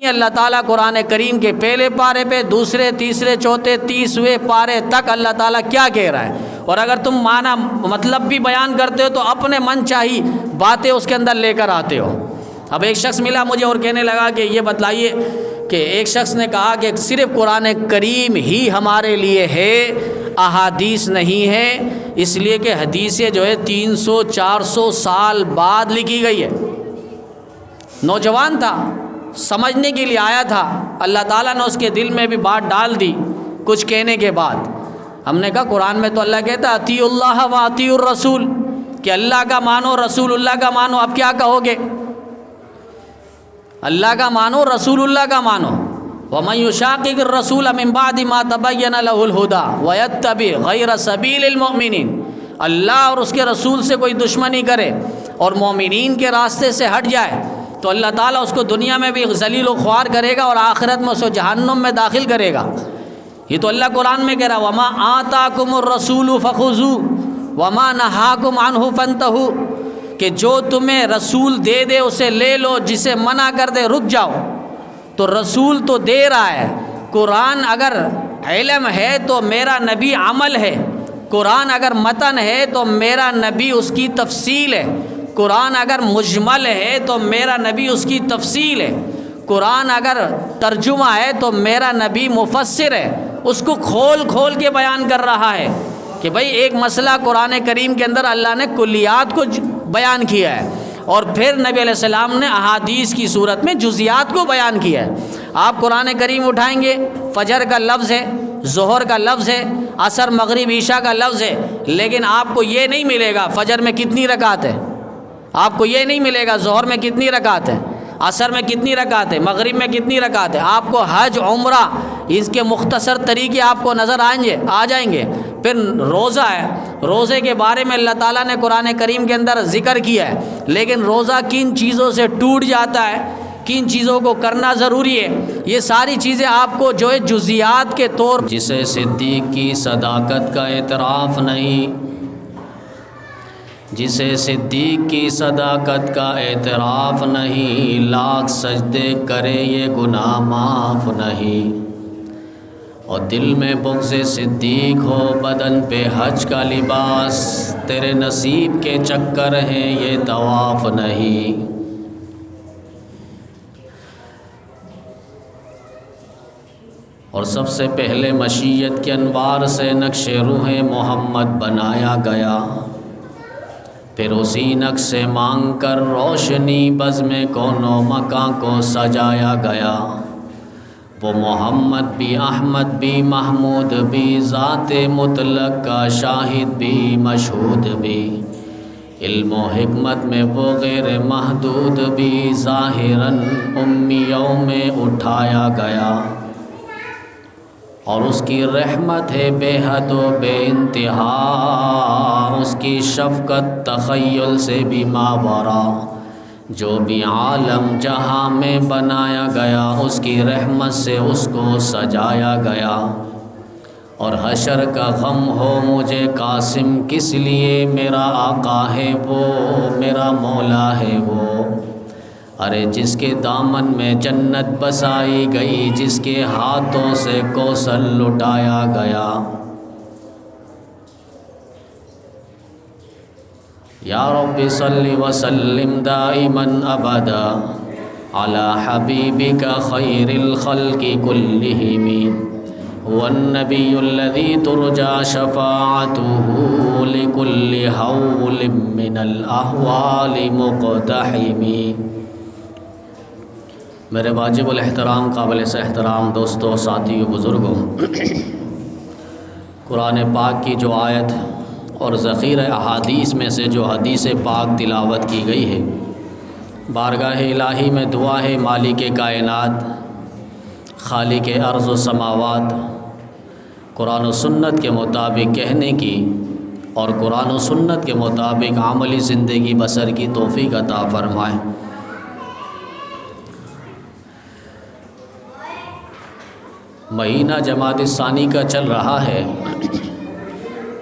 اللہ تعالیٰ قرآن کریم کے پہلے پارے پہ دوسرے تیسرے چوتھے 30ویں پارے تک اللہ تعالیٰ کیا کہہ رہا ہے، اور اگر تم معنی مطلب بھی بیان کرتے ہو تو اپنے من چاہی باتیں اس کے اندر لے کر آتے ہو۔ اب ایک شخص ملا مجھے اور کہنے لگا کہ یہ بتلائیے کہ ایک شخص نے کہا کہ صرف قرآن کریم ہی ہمارے لیے ہے، احادیث نہیں ہے، اس لیے کہ حدیثیں جو ہے 300-400 سال بعد لکھی گئی ہے۔ نوجوان تھا، سمجھنے کے لیے آیا تھا، اللہ تعالیٰ نے اس کے دل میں بھی بات ڈال دی کچھ کہنے کے بعد۔ ہم نے کہا قرآن میں تو اللہ کہتا ہے اطیعوا اللہ و اطیعوا الرسول، کہ اللہ کا مانو رسول اللہ کا مانو، اب کیا کہو گے؟ اللہ کا مانو رسول اللہ کا مانو۔ وَمَن يُشَاقِقِ الرَّسُولَ مِن بَعْدِ مَا تَبَيَّنَ لَهُ الْهُدَى وَيَتَّبِعْ غَيْرَ سَبِيلِ الْمُؤْمِنِينَ، اللہ اور اس کے رسول سے کوئی دشمنی کرے اور مومنین کے راستے سے ہٹ جائے تو اللہ تعالیٰ اس کو دنیا میں بھی ذلیل و خوار کرے گا اور آخرت میں اس کو جہنم میں داخل کرے گا۔ یہ تو اللہ قرآن میں کہہ رہا وَمَا آتَاكُمُ الرَّسُولُ فَخُذُوهُ وَمَا نَهَاكُمْ عَنْهُ فَانْتَهُوا، کہ جو تمہیں رسول دے دے اسے لے لو، جسے منع کر دے رک جاؤ۔ تو رسول تو دے رہا ہے، قرآن اگر علم ہے تو میرا نبی عمل ہے، قرآن اگر متن ہے تو میرا نبی اس کی تفصیل ہے، قرآن اگر مجمل ہے تو میرا نبی اس کی تفصیل ہے، قرآن اگر ترجمہ ہے تو میرا نبی مفسر ہے، اس کو کھول کھول کے بیان کر رہا ہے کہ بھئی ایک مسئلہ قرآن کریم کے اندر اللہ نے کلیات کو بیان کیا ہے اور پھر نبی علیہ السلام نے احادیث کی صورت میں جزیات کو بیان کیا ہے۔ آپ قرآن کریم اٹھائیں گے، فجر کا لفظ ہے، ظہر کا لفظ ہے، عصر مغرب عشاء کا لفظ ہے، لیکن آپ کو یہ نہیں ملے گا فجر میں کتنی رکعت ہے، آپ کو یہ نہیں ملے گا ظہر میں کتنی رکعت ہے، عصر میں کتنی رکعت ہے، مغرب میں کتنی رکعت ہے۔ آپ کو حج عمرہ اس کے مختصر طریقے آپ کو نظر آ جائیں گے۔ پھر روزہ ہے، روزے کے بارے میں اللہ تعالیٰ نے قرآن کریم کے اندر ذکر کیا ہے، لیکن روزہ کن چیزوں سے ٹوٹ جاتا ہے، کن چیزوں کو کرنا ضروری ہے، یہ ساری چیزیں آپ کو جو ہے جزیات کے طور۔ جسے صدیق کی صداقت کا اعتراف نہیں، جسے صدیق کی صداقت کا اعتراف نہیں، لاکھ سجدے کرے یہ گناہ معاف نہیں۔ اور دل میں بغض صدیق ہو، بدن پہ حج کا لباس، تیرے نصیب کے چکر ہیں یہ طواف نہیں۔ اور سب سے پہلے مشیت کے انوار سے نقش روح محمد بنایا گیا، پھر اسی نقش سے مانگ کر روشنی بزم کون و مکان کو سجایا گیا۔ وہ محمد بھی احمد بھی محمود بھی، ذات مطلق کا شاہد بھی مشہود بھی، علم و حکمت میں وہ غیر محدود بھی، ظاہراً امیوں میں اٹھایا گیا۔ اور اس کی رحمت ہے بے حد و بے انتہا، اس کی شفقت تخیل سے بھی ماورا، جو بھی عالم جہاں میں بنایا گیا اس کی رحمت سے اس کو سجایا گیا۔ اور حشر کا غم ہو مجھے قاسم کس لیے، میرا آقا ہے وہ، میرا مولا ہے وہ، ارے جس کے دامن میں جنت بسائی گئی، جس کے ہاتھوں سے کوثر لٹایا گیا۔ یا رب صلی وسلم دائما ابدا علی حبیبک خیر الخلق کلہم، هو النبی الذی ترجى شفاعته لکل حول من الاحوال مقتحم۔ میرے واجب الاحترام قابل سے احترام دوستوں، ساتھیوں، بزرگوں، قرآن پاک کی جو آیت اور ذخیرہ احادیث میں سے جو حدیث پاک تلاوت کی گئی ہے، بارگاہ الہی میں دعا ہے مالک کائنات، خالق ارض و سماوات، قرآن و سنت کے مطابق کہنے کی اور قرآن و سنت کے مطابق عملی زندگی بسر کی توفیق عطا فرمائے۔ مہینہ جمادی الثانی کا چل رہا ہے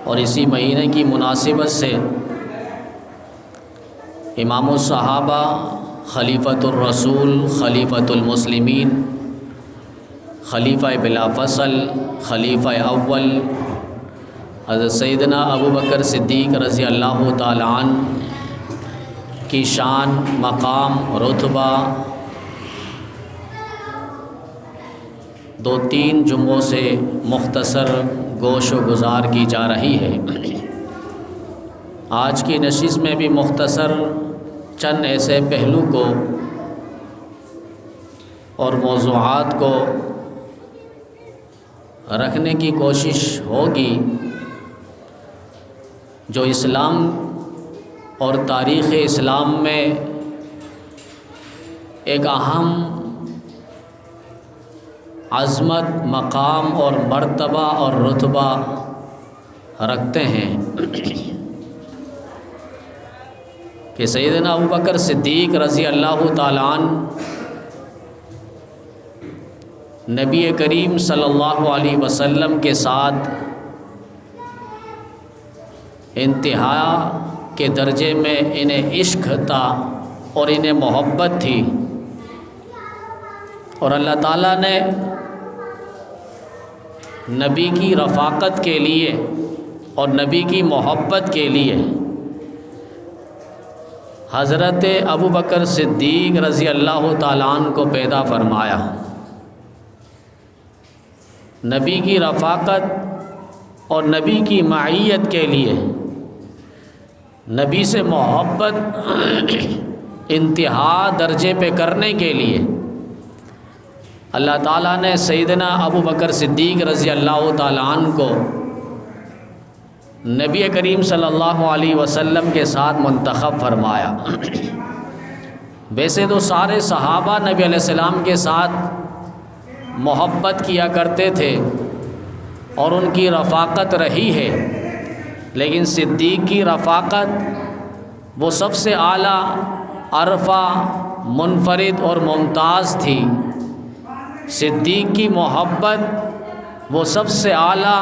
اور اسی مہینے کی مناسبت سے امام الصحابہ خلیفۃ الرسول، خلیفۃ المسلمین، خلیفہ بلا فصل، خلیفہ اول حضرت سیدنا ابو بکر صدیق رضی اللہ تعالی عنہ کی شان، مقام، رتبہ 2-3 جمعوں سے مختصر گوش و گزار کی جا رہی ہے۔ آج کی نشست میں بھی مختصر چند ایسے پہلو کو اور موضوعات کو رکھنے کی کوشش ہوگی جو اسلام اور تاریخ اسلام میں ایک اہم عظمت، مقام اور مرتبہ اور رتبہ رکھتے ہیں کہ سیدنا ابو بکر صدیق رضی اللہ تعالیٰ عنہ نبی کریم صلی اللہ علیہ وسلم کے ساتھ انتہا کے درجے میں انہیں عشق تھا اور انہیں محبت تھی، اور اللہ تعالیٰ نے نبی کی رفاقت کے لیے اور نبی کی محبت کے لیے حضرت ابو بکر صدیق رضی اللہ تعالیٰ عنہ کو پیدا فرمایا۔ نبی کی رفاقت اور نبی کی معیت کے لیے، نبی سے محبت انتہا درجے پہ کرنے کے لیے اللہ تعالیٰ نے سیدنا ابو بکر صدیق رضی اللہ تعالیٰ عنہ کو نبی کریم صلی اللہ علیہ وسلم کے ساتھ منتخب فرمایا۔ ویسے تو سارے صحابہ نبی علیہ السلام کے ساتھ محبت کیا کرتے تھے اور ان کی رفاقت رہی ہے، لیکن صدیق کی رفاقت وہ سب سے اعلیٰ، عرفہ، منفرد اور ممتاز تھی۔ صدیق کی محبت وہ سب سے اعلیٰ،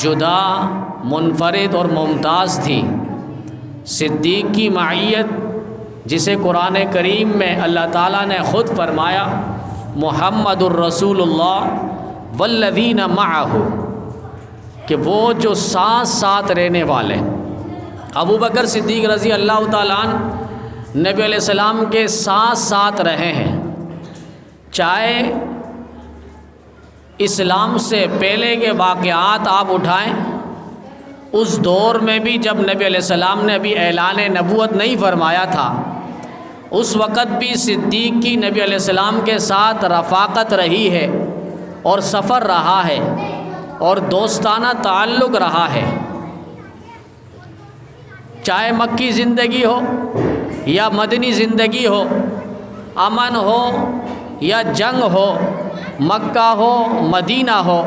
جدا، منفرد اور ممتاز تھی۔ صدیق کی معیت جسے قرآن کریم میں اللہ تعالیٰ نے خود فرمایا محمد الرسول اللہ والذین معہ، کہ وہ جو ساتھ رہنے والے ابو بکر صدیق رضی اللہ تعالیٰ عنہ نبی علیہ السلام کے ساتھ رہے ہیں۔ چاہے اسلام سے پہلے کے واقعات آپ اٹھائیں، اس دور میں بھی جب نبی علیہ السلام نے ابھی اعلان نبوت نہیں فرمایا تھا، اس وقت بھی صدیق کی نبی علیہ السلام کے ساتھ رفاقت رہی ہے اور سفر رہا ہے اور دوستانہ تعلق رہا ہے۔ چاہے مکی زندگی ہو یا مدنی زندگی ہو، امن ہو یا جنگ ہو، مکہ ہو مدینہ ہو،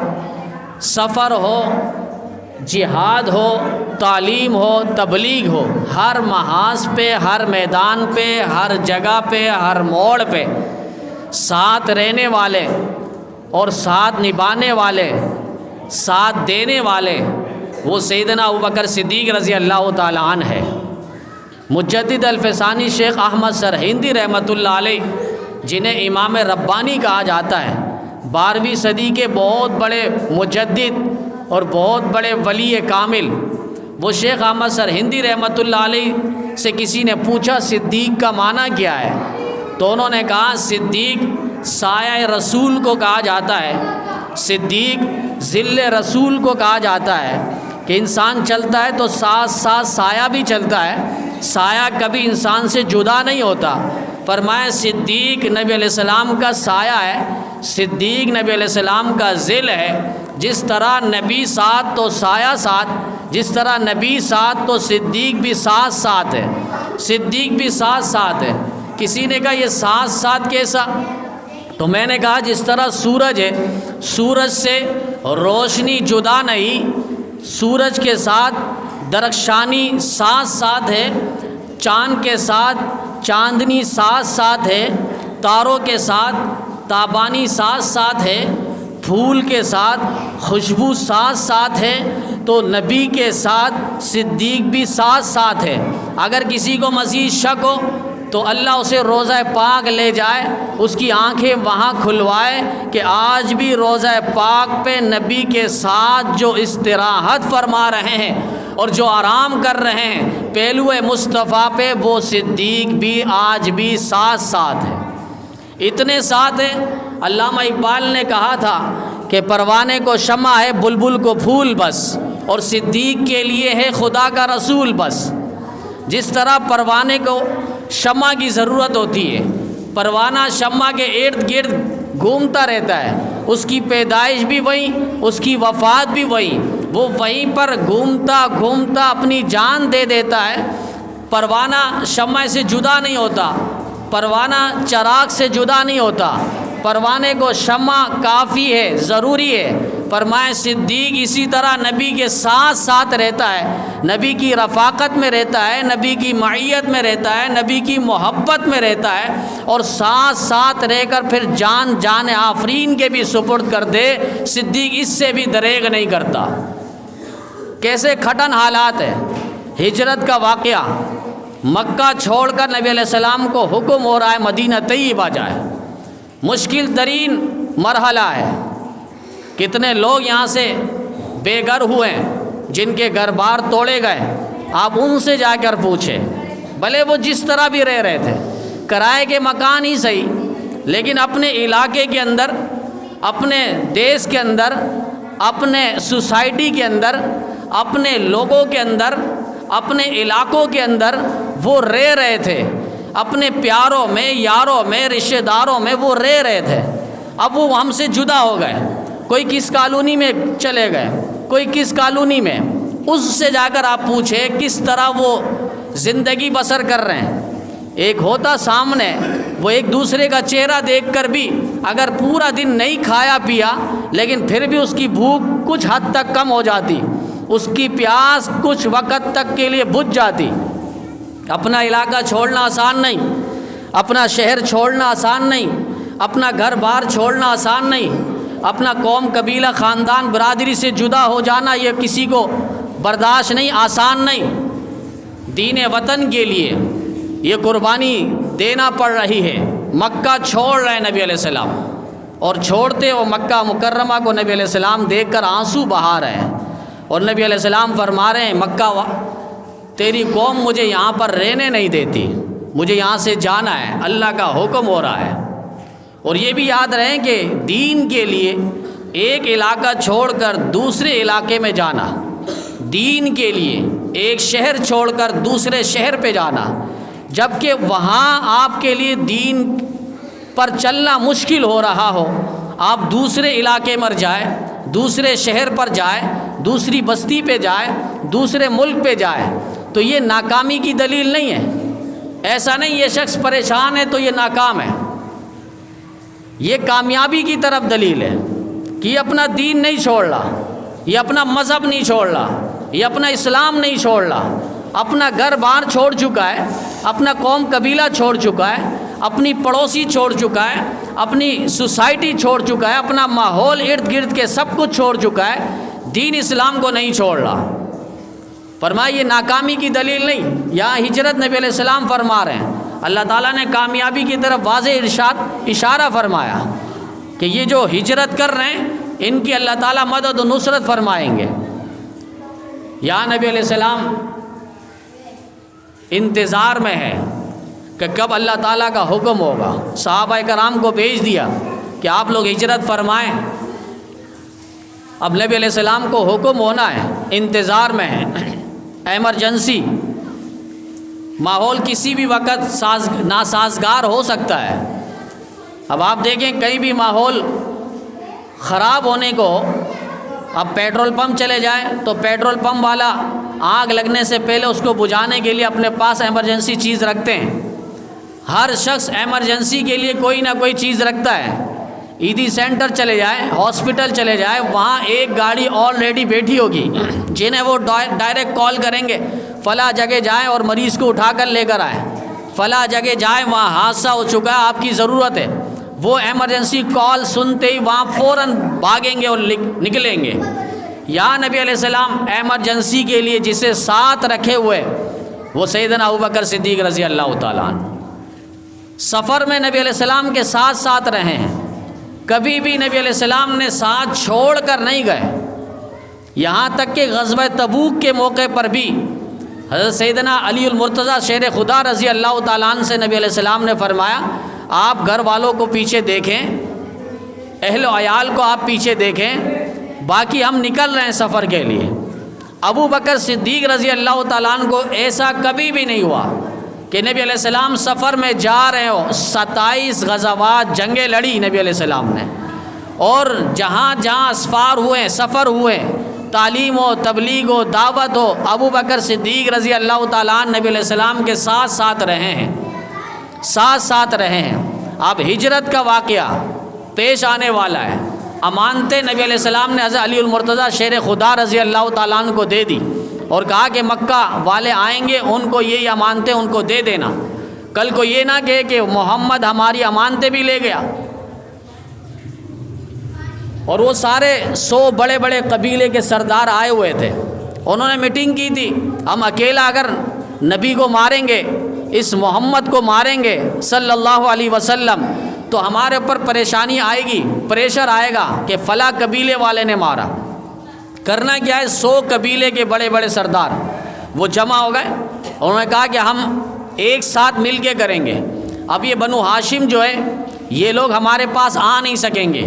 سفر ہو، جہاد ہو، تعلیم ہو، تبلیغ ہو، ہر محاذ پہ، ہر میدان پہ، ہر جگہ پہ، ہر موڑ پہ ساتھ رہنے والے اور ساتھ نبھانے والے، ساتھ دینے والے وہ سیدنا ابو بکر صدیق رضی اللہ تعالیٰ عنہ ہے۔ مجدد الفسانی شیخ احمد سرہندی رحمۃ اللہ علیہ، جنہیں امام ربانی کہا جاتا ہے، 12ویں صدی کے بہت بڑے مجدد اور بہت بڑے ولی کامل، وہ شیخ احمد سرہندی رحمۃ اللہ علیہ سے کسی نے پوچھا صدیق کا معنی کیا ہے، تو انہوں نے کہا صدیق سایہ رسول کو کہا جاتا ہے، صدیق ظل رسول کو کہا جاتا ہے کہ انسان چلتا ہے تو ساتھ ساتھ سایہ بھی چلتا ہے، سایہ کبھی انسان سے جدا نہیں ہوتا۔ فرمایا صدیق نبی علیہ السلام کا سایہ ہے، صدیق نبی علیہ السلام کا ظل ہے۔ جس طرح نبی ساتھ تو سایہ ساتھ، جس طرح نبی ساتھ تو صدیق بھی ساتھ ہے، صدیق بھی ساتھ ہے۔ کسی نے کہا یہ ساتھ کیسا؟ تو میں نے کہا جس طرح سورج ہے، سورج سے روشنی جدا نہیں، سورج کے ساتھ درخشانی ساتھ ہے، چاند کے ساتھ چاندنی ساتھ ہے، تاروں کے ساتھ تابانی ساتھ ہے، پھول کے ساتھ خوشبو ساتھ ہے، تو نبی کے ساتھ صدیق بھی ساتھ ہے۔ اگر کسی کو مزید شک ہو تو اللہ اسے روضہ پاک لے جائے، اس کی آنکھیں وہاں کھلوائے کہ آج بھی روضہ پاک پہ نبی کے ساتھ جو استراحت فرما رہے ہیں اور جو آرام کر رہے ہیں پہلو مصطفیٰ پہ، وہ صدیق بھی آج بھی ساتھ ساتھ ہے۔ اتنے ساتھ ہیں، علامہ اقبال نے کہا تھا کہ پروانے کو شمع ہے بلبل کو پھول بس، اور صدیق کے لیے ہے خدا کا رسول بس۔ جس طرح پروانے کو شمع کی ضرورت ہوتی ہے، پروانہ شمع کے ارد گرد گھومتا رہتا ہے، اس کی پیدائش بھی وہیں، اس کی وفات بھی وہیں، وہ وہیں پر گھومتا گھومتا اپنی جان دے دیتا ہے۔ پروانہ شمع سے جدا نہیں ہوتا، پروانہ چراغ سے جدا نہیں ہوتا، پروانے کو شمع کافی ہے، ضروری ہے۔ فرمائے صدیق اسی طرح نبی کے ساتھ ساتھ رہتا ہے، نبی کی رفاقت میں رہتا ہے، نبی کی معیت میں رہتا ہے، نبی کی محبت میں رہتا ہے، اور ساتھ ساتھ رہ کر پھر جان آفرین کے بھی سپرد کر دے۔ صدیق اس سے بھی دریغ نہیں کرتا۔ کیسے کھٹن حالات ہے۔ ہجرت کا واقعہ، مکہ چھوڑ کر نبی علیہ السلام کو حکم ہو رہا ہے مدینہ طیبہ جائے، مشکل ترین مرحلہ ہے۔ کتنے لوگ یہاں سے بے گھر ہوئے ہیں، جن کے گھر بار توڑے گئے، آپ ان سے جا کر پوچھیں، بھلے وہ جس طرح بھی رہ رہے تھے، کرائے کے مکان ہی صحیح، لیکن اپنے علاقے کے اندر، اپنے دیش کے اندر، اپنے سوسائٹی کے اندر، اپنے لوگوں کے اندر، اپنے علاقوں کے اندر وہ رہ رہے تھے، اپنے پیاروں میں، یاروں میں، رشتہ داروں میں وہ رہ رہے تھے۔ اب وہ ہم سے جدا ہو گئے، کوئی کس کالونی میں چلے گئے، کوئی کس کالونی میں، اس سے جا کر آپ پوچھیں کس طرح وہ زندگی بسر کر رہے ہیں۔ ایک ہوتا سامنے، وہ ایک دوسرے کا چہرہ دیکھ کر بھی اگر پورا دن نہیں کھایا پیا، لیکن پھر بھی اس کی بھوک کچھ حد تک کم ہو جاتی، اس کی پیاس کچھ وقت تک کے لیے بجھ جاتی۔ اپنا علاقہ چھوڑنا آسان نہیں، اپنا شہر چھوڑنا آسان نہیں، اپنا گھر بار چھوڑنا آسان نہیں، اپنا قوم، قبیلہ، خاندان، برادری سے جدا ہو جانا یہ کسی کو برداشت نہیں، آسان نہیں۔ دین وطن کے لیے یہ قربانی دینا پڑ رہی ہے۔ مکہ چھوڑ رہے نبی علیہ السلام، اور چھوڑتے وہ مکہ مکرمہ کو نبی علیہ السلام دیکھ کر آنسو بہا رہے ہیں، اور نبی علیہ السلام فرما رہے ہیں مکہ تیری قوم مجھے یہاں پر رہنے نہیں دیتی، مجھے یہاں سے جانا ہے، اللہ کا حکم ہو رہا ہے۔ اور یہ بھی یاد رہے کہ دین کے لیے ایک علاقہ چھوڑ کر دوسرے علاقے میں جانا، دین کے لیے ایک شہر چھوڑ کر دوسرے شہر پہ جانا، جبکہ وہاں آپ کے لیے دین پر چلنا مشکل ہو رہا ہو، آپ دوسرے علاقے میں جائیں، دوسرے شہر پر جائیں، دوسری بستی پہ جائیں، دوسرے ملک پہ جائیں، تو یہ ناکامی کی دلیل نہیں ہے۔ ایسا نہیں یہ شخص پریشان ہے تو یہ ناکام ہے، یہ کامیابی کی طرف دلیل ہے کہ یہ اپنا دین نہیں چھوڑ رہا، یہ اپنا مذہب نہیں چھوڑ رہا، یہ اپنا اسلام نہیں چھوڑ رہا، اپنا گھر بار چھوڑ چکا ہے، اپنا قوم قبیلہ چھوڑ چکا ہے، اپنی پڑوسی چھوڑ چکا ہے، اپنی سوسائٹی چھوڑ چکا ہے، اپنا ماحول ارد گرد کے سب کچھ چھوڑ چکا ہے، دین اسلام کو نہیں چھوڑ رہا۔ فرمایا یہ ناکامی کی دلیل نہیں، یہاں ہجرت نبی علیہ السلام فرما رہے ہیں۔ اللہ تعالیٰ نے کامیابی کی طرف واضح اشارہ فرمایا کہ یہ جو ہجرت کر رہے ہیں ان کی اللہ تعالیٰ مدد و نصرت فرمائیں گے۔ یہاں نبی علیہ السلام انتظار میں ہے کہ کب اللہ تعالیٰ کا حکم ہوگا۔ صحابہ کرام کو بھیج دیا کہ آپ لوگ ہجرت فرمائیں۔ اب نبی علیہ السلام کو حکم ہونا ہے، انتظار میں ہے، ایمرجنسی، ماحول کسی بھی وقت ناسازگار ہو سکتا ہے۔ اب آپ دیکھیں کہیں بھی ماحول خراب ہونے کو، اب پیٹرول پمپ چلے جائیں تو پیٹرول پمپ والا آگ لگنے سے پہلے اس کو بجھانے کے لیے اپنے پاس ایمرجنسی چیز رکھتے ہیں۔ ہر شخص ایمرجنسی کے لیے کوئی نہ کوئی چیز رکھتا ہے۔ عیدی سینٹر چلے جائیں، ہاسپٹل چلے جائیں، وہاں ایک گاڑی آلریڈی بیٹھی ہوگی جنہیں وہ ڈائریکٹ کال کریں گے فلاں جگہ جائیں اور مریض کو اٹھا کر لے کر آئیں، فلاں جگہ جائیں وہاں حادثہ ہو چکا ہے، آپ کی ضرورت ہے۔ وہ ایمرجنسی کال سنتے ہی وہاں فوراً بھاگیں گے اور نکلیں گے۔ یا نبی علیہ السلام ایمرجنسی کے لیے جسے ساتھ رکھے ہوئے وہ سیدنا ابوبکر صدیق رضی اللہ تعالیٰ عنہ، سفر میں نبی علیہ السلام کے ساتھ ساتھ رہے ہیں، کبھی بھی نبی علیہ السلام نے ساتھ چھوڑ کر نہیں گئے، یہاں تک کہ غزوہ تبوک کے موقع پر بھی حضرت سیدنا علی المرتضیٰ شیر خدا رضی اللہ تعالیٰ عنہ سے نبی علیہ السلام نے فرمایا آپ گھر والوں کو پیچھے دیکھیں، اہل و عیال کو آپ پیچھے دیکھیں، باقی ہم نکل رہے ہیں سفر کے لیے۔ ابو بکر صدیق رضی اللہ تعالیٰ عنہ کو ایسا کبھی بھی نہیں ہوا کہ نبی علیہ السلام سفر میں جا رہے ہو، 27 غزوات جنگیں لڑی نبی علیہ السلام نے، اور جہاں جہاں اسفار ہوئے، سفر ہوئے، تعلیم ہو، تبلیغ ہو، دعوت ہو، ابو بکر صدیق رضی اللہ تعالیٰ عنہ نبی علیہ السلام کے ساتھ ساتھ رہے ہیں، ساتھ ساتھ رہے ہیں۔ اب ہجرت کا واقعہ پیش آنے والا ہے، امانتیں نبی علیہ السلام نے حضرت علی المرتضیٰ شیر خدا رضی اللہ تعالیٰ عنہ کو دے دی اور کہا کہ مکہ والے آئیں گے ان کو یہ امانتیں ان کو دے دینا، کل کو یہ نہ کہے کہ محمد ہماری امانتیں بھی لے گیا۔ اور وہ سارے 100 بڑے بڑے قبیلے کے سردار آئے ہوئے تھے، انہوں نے میٹنگ کی تھی ہم اکیلا اگر نبی کو ماریں گے، اس محمد کو ماریں گے صلی اللہ علیہ وسلم تو ہمارے اوپر پریشانی آئے گی، پریشر آئے گا کہ فلاں قبیلے والے نے مارا۔ کرنا کیا ہے، 100 قبیلے کے بڑے بڑے سردار وہ جمع ہو گئے، انہوں نے کہا کہ ہم ایک ساتھ مل کے کریں گے۔ اب یہ بنو ہاشم جو ہے یہ لوگ ہمارے پاس آ نہیں سکیں گے،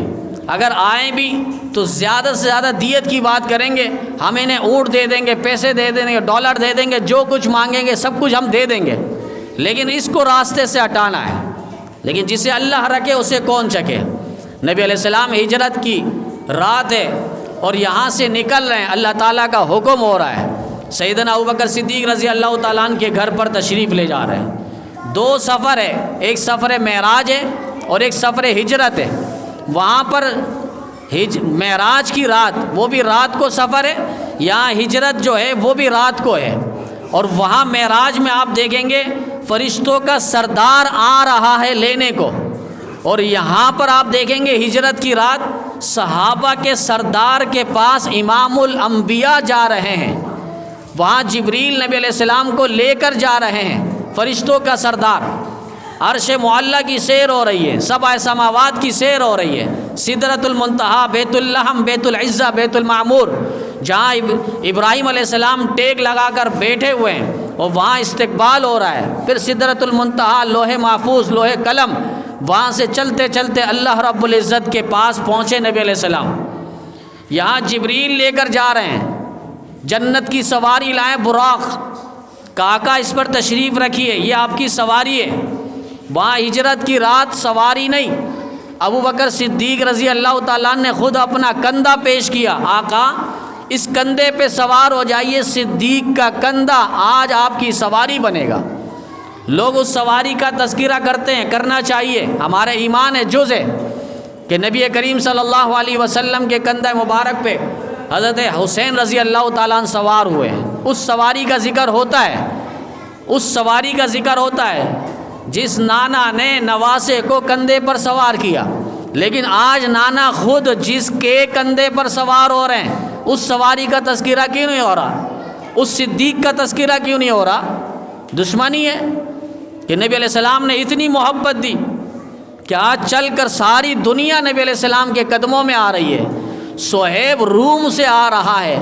اگر آئیں بھی تو زیادہ سے زیادہ دیت کی بات کریں گے، ہم انہیں اونٹ دے دیں گے، پیسے دے دیں گے، ڈالر دے دیں گے، جو کچھ مانگیں گے سب کچھ ہم دے دیں گے، لیکن اس کو راستے سے ہٹانا ہے۔ لیکن جسے اللہ رکھے اسے کون چکے۔ نبی علیہ السلام ہجرت کی رات ہے اور یہاں سے نکل رہے ہیں، اللہ تعالیٰ کا حکم ہو رہا ہے، سیدنا ابوبکر صدیق رضی اللہ تعالیٰ عنہ کے گھر پر تشریف لے جا رہے ہیں۔ 2 سفر ہے، ایک سفر معراج ہے اور ایک سفر ہجرت ہے۔ وہاں پر معراج کی رات وہ بھی رات کو سفر ہے، یہاں ہجرت جو ہے وہ بھی رات کو ہے، اور وہاں معراج میں آپ دیکھیں گے فرشتوں کا سردار آ رہا ہے لینے کو، اور یہاں پر آپ دیکھیں گے ہجرت کی رات صحابہ کے سردار کے پاس امام الانبیاء جا رہے ہیں، وہاں جبریل نبی علیہ السلام کو لے کر جا رہے ہیں، فرشتوں کا سردار۔ عرش معلیٰ کی سیر ہو رہی ہے، سبع سماوات کی سیر ہو رہی ہے، سدرۃ المنتہا، بیت اللحم، بیت العزہ، بیت المعمور، جہاں ابراہیم علیہ السلام ٹیک لگا کر بیٹھے ہوئے ہیں اور وہاں استقبال ہو رہا ہے، پھر سدرۃ المنتہا، لوح محفوظ، لوح قلم، وہاں سے چلتے چلتے اللہ رب العزت کے پاس پہنچے نبی علیہ السلام۔ یہاں جبریل لے کر جا رہے ہیں، جنت کی سواری لائیں براق، کاکا اس پر تشریف رکھیے، یہ آپ کی سواری ہے۔ وہاں ہجرت کی رات سواری نہیں، ابو بکر صدیق رضی اللہ تعالیٰ نے خود اپنا کندھا پیش کیا، آقا اس کندھے پہ سوار ہو جائیے، صدیق کا کندھا آج آپ کی سواری بنے گا۔ لوگ اس سواری کا تذکرہ کرتے ہیں، کرنا چاہیے، ہمارے ایمان ہے، جز ہے کہ نبی کریم صلی اللہ علیہ وسلم کے کندھے مبارک پہ حضرت حسین رضی اللہ تعالیٰ عنہ سوار ہوئے ہیں۔ اس سواری کا ذکر ہوتا ہے، اس سواری کا ذکر ہوتا ہے جس نانا نے نواسے کو کندھے پر سوار کیا، لیکن آج نانا خود جس کے کندھے پر سوار ہو رہے ہیں اس سواری کا تذکرہ کیوں نہیں ہو رہا، اس صدیق کا تذکرہ کیوں نہیں ہو رہا؟ دشمنی ہے کہ نبی علیہ السلام نے اتنی محبت دی کہ آج چل کر ساری دنیا نبی علیہ السلام کے قدموں میں آ رہی ہے۔ صہیب روم سے آ رہا ہے،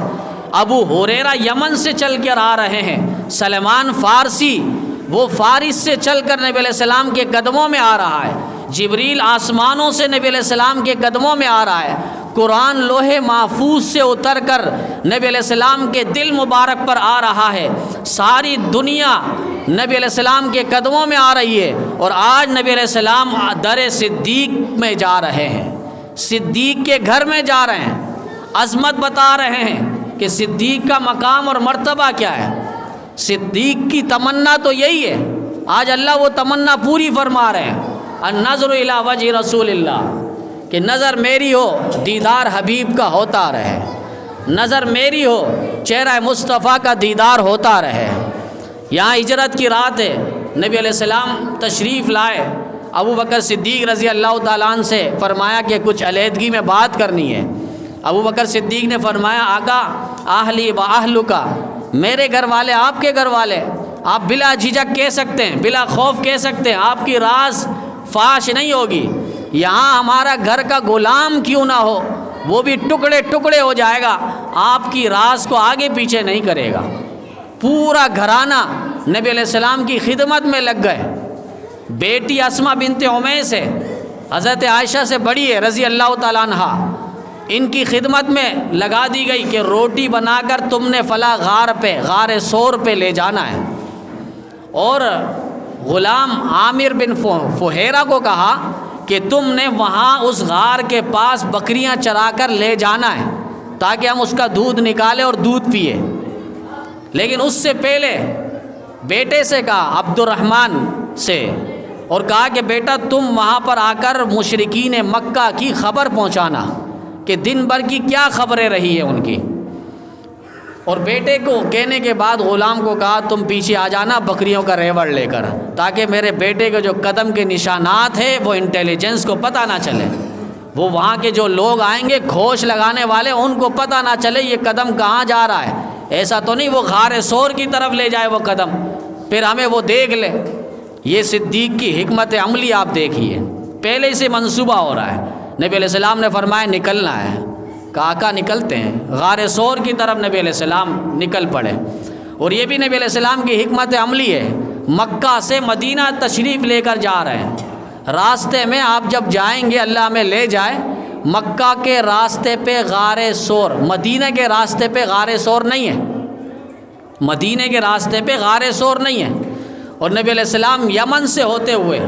ابو ہریرہ یمن سے چل کر آ رہے ہیں، سلمان فارسی وہ فارس سے چل کر نبی علیہ السلام کے قدموں میں آ رہا ہے، جبریل آسمانوں سے نبی علیہ السلام کے قدموں میں آ رہا ہے، قرآن لوح محفوظ سے اتر کر نبی علیہ السلام کے دل مبارک پر آ رہا ہے، ساری دنیا نبی علیہ السلام کے قدموں میں آ رہی ہے، اور آج نبی علیہ السلام در صدیق میں جا رہے ہیں، صدیق کے گھر میں جا رہے ہیں، عظمت بتا رہے ہیں کہ صدیق کا مقام اور مرتبہ کیا ہے۔ صدیق کی تمنا تو یہی ہے، آج اللہ وہ تمنا پوری فرما رہے ہیں، النظر الی وجہ رسول اللہ، کہ نظر میری ہو دیدار حبیب کا ہوتا رہے، نظر میری ہو چہرہ مصطفیٰ کا دیدار ہوتا رہے۔ یہاں ہجرت کی رات ہے، نبی علیہ السلام تشریف لائے، ابو بکر صدیق رضی اللہ تعالیٰ عنہ سے فرمایا کہ کچھ علیحدگی میں بات کرنی ہے۔ ابو بکر صدیق نے فرمایا آقا اہلی و اہلک، میرے گھر والے آپ کے گھر والے، آپ بلا جھجک کہہ سکتے ہیں، بلا خوف کہہ سکتے ہیں، آپ کی راز فاش نہیں ہوگی۔ یہاں ہمارا گھر کا غلام کیوں نہ ہو، وہ بھی ٹکڑے ٹکڑے ہو جائے گا، آپ کی راز کو آگے پیچھے نہیں کرے گا۔ پورا گھرانہ نبی علیہ السلام کی خدمت میں لگ گئے۔ بیٹی اسماء بنت عمیس ہے، حضرت عائشہ سے بڑی ہے رضی اللہ تعالیٰ عنہا، ان کی خدمت میں لگا دی گئی کہ روٹی بنا کر تم نے فلاں غار سور پہ لے جانا ہے، اور غلام عامر بن فہیرہ کو کہا کہ تم نے وہاں اس غار کے پاس بکریاں چرا کر لے جانا ہے تاکہ ہم اس کا دودھ نکالیں اور دودھ پیے۔ لیکن اس سے پہلے بیٹے سے کہا، عبد الرحمن سے، اور کہا کہ بیٹا تم وہاں پر آ کر مشرکین مکہ کی خبر پہنچانا کہ دن بھر کی کیا خبریں رہی ہیں ان کی۔ اور بیٹے کو کہنے کے بعد غلام کو کہا تم پیچھے آ جانا بکریوں کا ریوڑ لے کر، تاکہ میرے بیٹے کے جو قدم کے نشانات ہیں وہ انٹیلیجنس کو پتہ نہ چلے، وہ وہاں کے جو لوگ آئیں گے کھوج لگانے والے ان کو پتہ نہ چلے یہ قدم کہاں جا رہا ہے، ایسا تو نہیں وہ غار سور کی طرف لے جائے وہ قدم، پھر ہمیں وہ دیکھ لے۔ یہ صدیق کی حکمت عملی آپ دیکھیے، پہلے سے منصوبہ ہو رہا ہے۔ نبی علیہ السلام نے فرمایا نکلنا ہے، کہا نکلتے ہیں، غار سور کی طرف نبی علیہ السلام نکل پڑے۔ اور یہ بھی نبی علیہ السلام کی حکمت عملی ہے، مکہ سے مدینہ تشریف لے کر جا رہے ہیں، راستے میں آپ جب جائیں گے اللہ ہمیں لے جائے، مکہ کے راستے پہ غار سور، مدینہ کے راستے پہ غار سور نہیں ہے، مدینہ کے راستے پہ غار سور نہیں ہے، اور نبی علیہ السلام یمن سے ہوتے ہوئے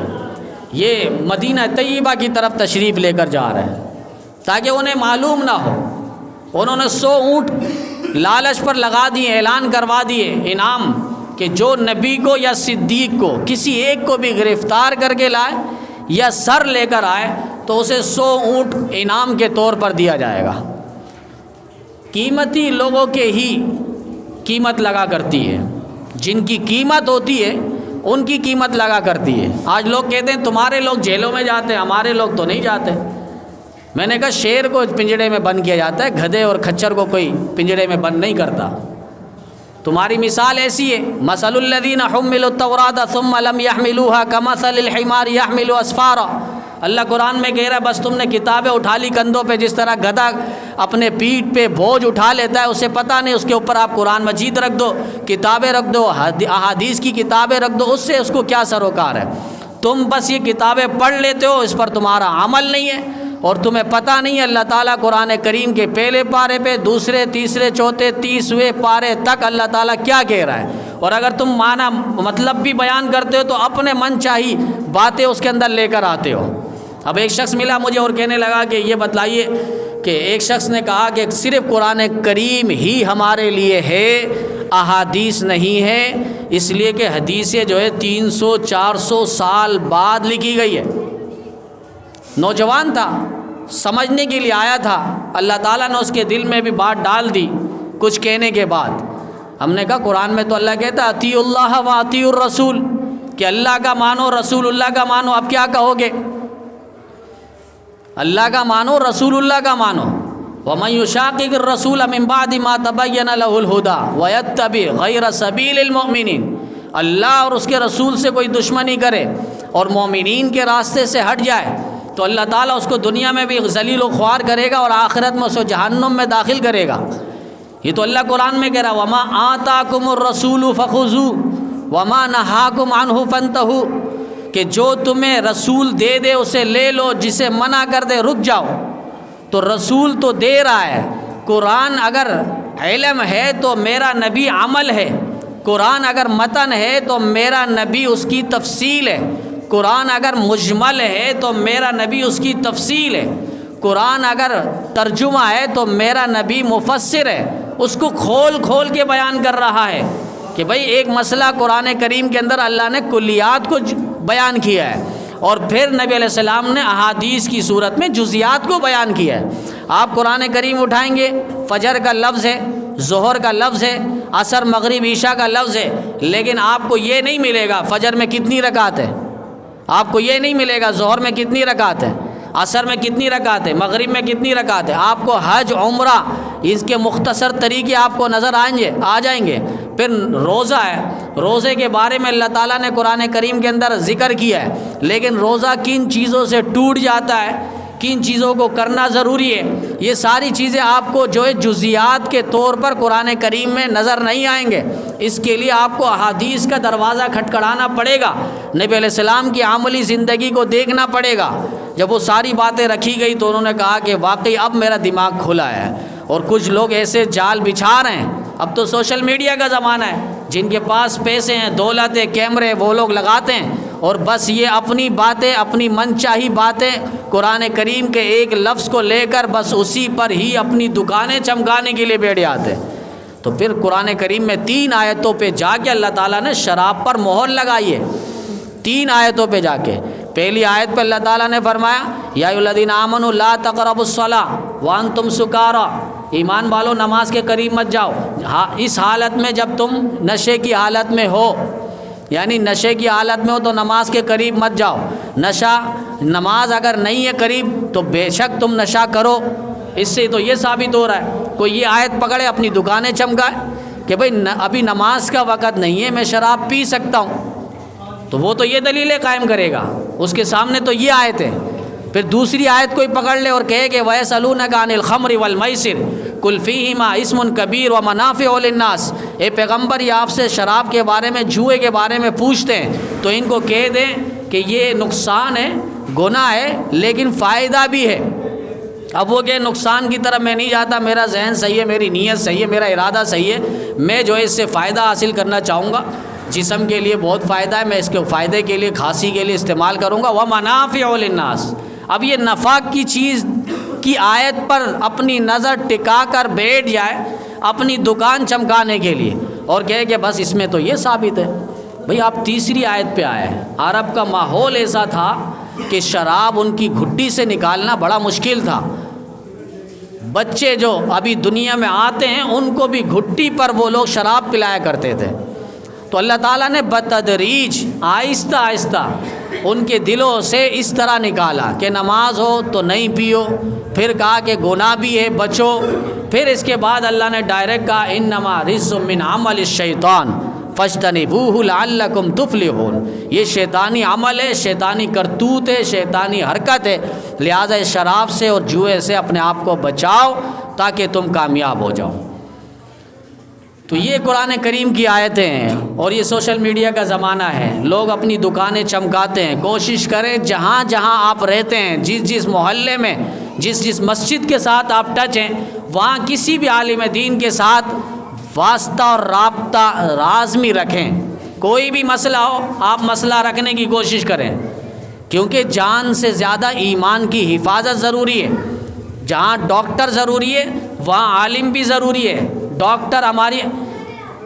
یہ مدینہ طیبہ کی طرف تشریف لے کر جا رہے ہیں تاکہ انہیں معلوم نہ ہو۔ انہوں نے 100 اونٹ لالچ پر لگا دیے، اعلان کروا دیے انعام کہ جو نبی کو یا صدیق کو کسی ایک کو بھی گرفتار کر کے لائے یا سر لے کر آئے تو اسے 100 اونٹ انعام کے طور پر دیا جائے گا۔ قیمتی لوگوں کے ہی قیمت لگا کرتی ہے، جن کی قیمت ہوتی ہے ان کی قیمت لگا کرتی ہے۔ آج لوگ کہتے ہیں تمہارے لوگ جیلوں میں جاتے ہیں، ہمارے لوگ تو نہیں جاتے۔ میں نے کہا شیر کو پنجڑے میں بند کیا جاتا ہے، گدھے اور کھچر کو کوئی پنجڑے میں بند نہیں کرتا۔ تمہاری مثال ایسی ہے، مثل الذین حملوا التوراۃ ثم لم يحملوها كمثل الحمار يحمل اسفارا۔ اللہ قرآن میں کہہ رہا ہے بس تم نے کتابیں اٹھا لی کندھوں پہ، جس طرح گدھا اپنے پیٹھ پہ بوجھ اٹھا لیتا ہے، اسے پتہ نہیں، اس کے اوپر آپ قرآن مجید رکھ دو، کتابیں رکھ دو، احادیث کی کتابیں رکھ دو، اس سے اس کو کیا سروکار ہے؟ تم بس یہ کتابیں پڑھ لیتے ہو، اس پر تمہارا عمل نہیں ہے، اور تمہیں پتہ نہیں ہے اللہ تعالیٰ قرآن کریم کے پہلے پارے پہ، دوسرے، تیسرے، چوتھے، 30ویں پارے تک اللہ تعالیٰ کیا کہہ رہا ہے۔ اور اگر تم معنی مطلب بھی بیان کرتے ہو تو اپنے من چاہی باتیں اس کے اندر لے کر آتے ہو۔ اب ایک شخص ملا مجھے اور کہنے لگا کہ یہ بتلائیے کہ ایک شخص نے کہا کہ صرف قرآن کریم ہی ہمارے لیے ہے، احادیث نہیں ہے، اس لیے کہ حدیثیں جو ہے 300-400 سال بعد لکھی گئی ہے۔ نوجوان تھا، سمجھنے کے لیے آیا تھا، اللہ تعالیٰ نے اس کے دل میں بھی بات ڈال دی کچھ کہنے کے بعد۔ ہم نے کہا قرآن میں تو اللہ کہتا ہے اطیعوا اللہ و اطیعوا الرسول، کہ اللہ کا مانو رسول اللہ کا مانو، اب کیا کہو گے؟ اللہ کا مانو رسول اللہ کا مانو۔ وَمَن يُشَاقِقِ الرَّسُولَ مِن بَعْدِ مَا تَبَيَّنَ لَهُ الْهُدَى وَيَتَّبِعْ غَيْرَ سَبِيلِ الْمُؤْمِنِينَ، اللہ اور اس کے رسول سے کوئی دشمنی کرے اور مومنین کے راستے سے ہٹ جائے تو اللہ تعالیٰ اس کو دنیا میں بھی ذلیل و خوار کرے گا اور آخرت میں اسے جہنم میں داخل کرے گا۔ یہ تو اللہ قرآن میں کہہ رہا وَمَا آتَاكُمُ الرَّسُولُ فَخُذُوهُ وَمَا نَهَاكُمْ عَنْهُ فَانْتَهُوا، کہ جو تمہیں رسول دے دے اسے لے لو، جسے منع کر دے رک جاؤ۔ تو رسول تو دے رہا ہے، قرآن اگر علم ہے تو میرا نبی عمل ہے، قرآن اگر متن ہے تو میرا نبی اس کی تفصیل ہے، قرآن اگر مجمل ہے تو میرا نبی اس کی تفصیل ہے، قرآن اگر ترجمہ ہے تو میرا نبی مفسر ہے، اس کو کھول کھول کے بیان کر رہا ہے کہ بھئی ایک مسئلہ قرآن کریم کے اندر اللہ نے کلیات کو بیان کیا ہے، اور پھر نبی علیہ السلام نے احادیث کی صورت میں جزیات کو بیان کیا ہے۔ آپ قرآن کریم اٹھائیں گے، فجر کا لفظ ہے، ظہر کا لفظ ہے، عصر مغرب عشاء کا لفظ ہے، لیکن آپ کو یہ نہیں ملے گا فجر میں کتنی رکعت ہے، آپ کو یہ نہیں ملے گا ظہر میں کتنی رکعت ہے، عصر میں کتنی رکعت ہے، مغرب میں کتنی رکعت ہے۔ آپ کو حج عمرہ اس کے مختصر طریقے آپ کو نظر آ جائیں گے، پھر روزہ ہے، روزے کے بارے میں اللہ تعالیٰ نے قرآن کریم کے اندر ذکر کیا ہے، لیکن روزہ کن چیزوں سے ٹوٹ جاتا ہے، کن چیزوں کو کرنا ضروری ہے، یہ ساری چیزیں آپ کو جو ہے جزیات کے طور پر قرآن کریم میں نظر نہیں آئیں گے۔ اس کے لیے آپ کو احادیث کا دروازہ کھٹکھٹانا پڑے گا، نبی علیہ السلام کی عملی زندگی کو دیکھنا پڑے گا۔ جب وہ ساری باتیں رکھی گئی تو انہوں نے کہا کہ واقعی اب میرا دماغ کھلا ہے، اور کچھ لوگ ایسے جال بچھا رہے ہیں۔ اب تو سوشل میڈیا کا زمانہ ہے، جن کے پاس پیسے ہیں، دولت ہے، کیمرے، وہ لوگ لگاتے ہیں، اور بس یہ اپنی باتیں، اپنی من چاہی باتیں قرآن کریم کے ایک لفظ کو لے کر بس اسی پر ہی اپنی دکانیں چمکانے کے لیے بیٹھ جاتے ہیں۔ تو پھر قرآن کریم میں 3 آیتوں پہ جا کے اللہ تعالیٰ نے شراب پر مہر لگائی ہے، 3 آیتوں پہ جا کے۔ پہلی آیت پہ اللہ تعالیٰ نے فرمایا یا ایھا الذین آمنوا لا تقربوا الصلاۃ وانتم سکارا، ایمان والو نماز کے قریب مت جاؤ اس حالت میں جب تم نشے کی حالت میں ہو، یعنی نشے کی حالت میں ہو تو نماز کے قریب مت جاؤ۔ نشہ، نماز اگر نہیں ہے قریب تو بے شک تم نشہ کرو۔ اس سے تو یہ ثابت ہو رہا ہے، کوئی یہ آیت پکڑے اپنی دکانیں چمکائے کہ بھئی ابھی نماز کا وقت نہیں ہے، میں شراب پی سکتا ہوں، تو وہ تو یہ دلیلیں قائم کرے گا، اس کے سامنے تو یہ آیت ہے۔ پھر دوسری آیت کوئی پکڑ لے اور کہے کہ وَيَسْأَلُونَكَ عَنِ الْخَمْرِ وَالْمَيْسِرِ قُلْ فِيهِمَا اسْمٌ كَبِيرٌ وَمَنَافِعُ لِلنَّاسِ، اے پیغمبر یہ آپ سے شراب کے بارے میں، جوئے کے بارے میں پوچھتے ہیں تو ان کو کہہ دیں کہ یہ نقصان ہے، گناہ ہے، لیکن فائدہ بھی ہے۔ اب وہ کہ نقصان کی طرف میں نہیں جاتا، میرا ذہن صحیح ہے، میری نیت صحیح ہے، میرا ارادہ صحیح ہے، میں جو ہے اس سے فائدہ حاصل کرنا چاہوں گا، جسم کے لیے بہت فائدہ ہے، میں اس کے فائدے کے لیے، کھانسی کے لیے استعمال کروں گا۔ وَمَنَافِعُ لِلنَّاسِ، اب یہ نفع کی چیز کی آیت پر اپنی نظر ٹکا کر بیٹھ جائے اپنی دکان چمکانے کے لیے اور کہے کہ بس اس میں تو یہ ثابت ہے۔ بھئی آپ تیسری آیت پہ آئے ہیں۔ عرب کا ماحول ایسا تھا کہ شراب ان کی گھٹی سے نکالنا بڑا مشکل تھا۔ بچے جو ابھی دنیا میں آتے ہیں ان کو بھی گھٹی پر وہ لوگ شراب پلایا کرتے تھے، تو اللہ تعالیٰ نے بتدریج آہستہ آہستہ ان کے دلوں سے اس طرح نکالا کہ نماز ہو تو نہیں پیو، پھر کہا کہ گناہ بھی ہے بچو، پھر اس کے بعد اللہ نے ڈائریکٹ کہا انما رجس من عمل الشیطان فاجتنبوہ لعلکم تفلحون، یہ شیطانی عمل ہے، شیطانی کرتوت ہے، شیطانی حرکت ہے، لہٰذا اس شراب سے اور جوئے سے اپنے آپ کو بچاؤ تاکہ تم کامیاب ہو جاؤ۔ تو یہ قرآن کریم کی آیتیں ہیں، اور یہ سوشل میڈیا کا زمانہ ہے، لوگ اپنی دکانیں چمکاتے ہیں۔ کوشش کریں جہاں جہاں آپ رہتے ہیں، جس جس محلے میں، جس جس مسجد کے ساتھ آپ ٹچ ہیں، وہاں کسی بھی عالم دین کے ساتھ واسطہ اور رابطہ لازمی رکھیں۔ کوئی بھی مسئلہ ہو آپ مسئلہ رکھنے کی کوشش کریں، کیونکہ جان سے زیادہ ایمان کی حفاظت ضروری ہے۔ جہاں ڈاکٹر ضروری ہے وہاں عالم بھی ضروری ہے۔ ڈاکٹر ہماری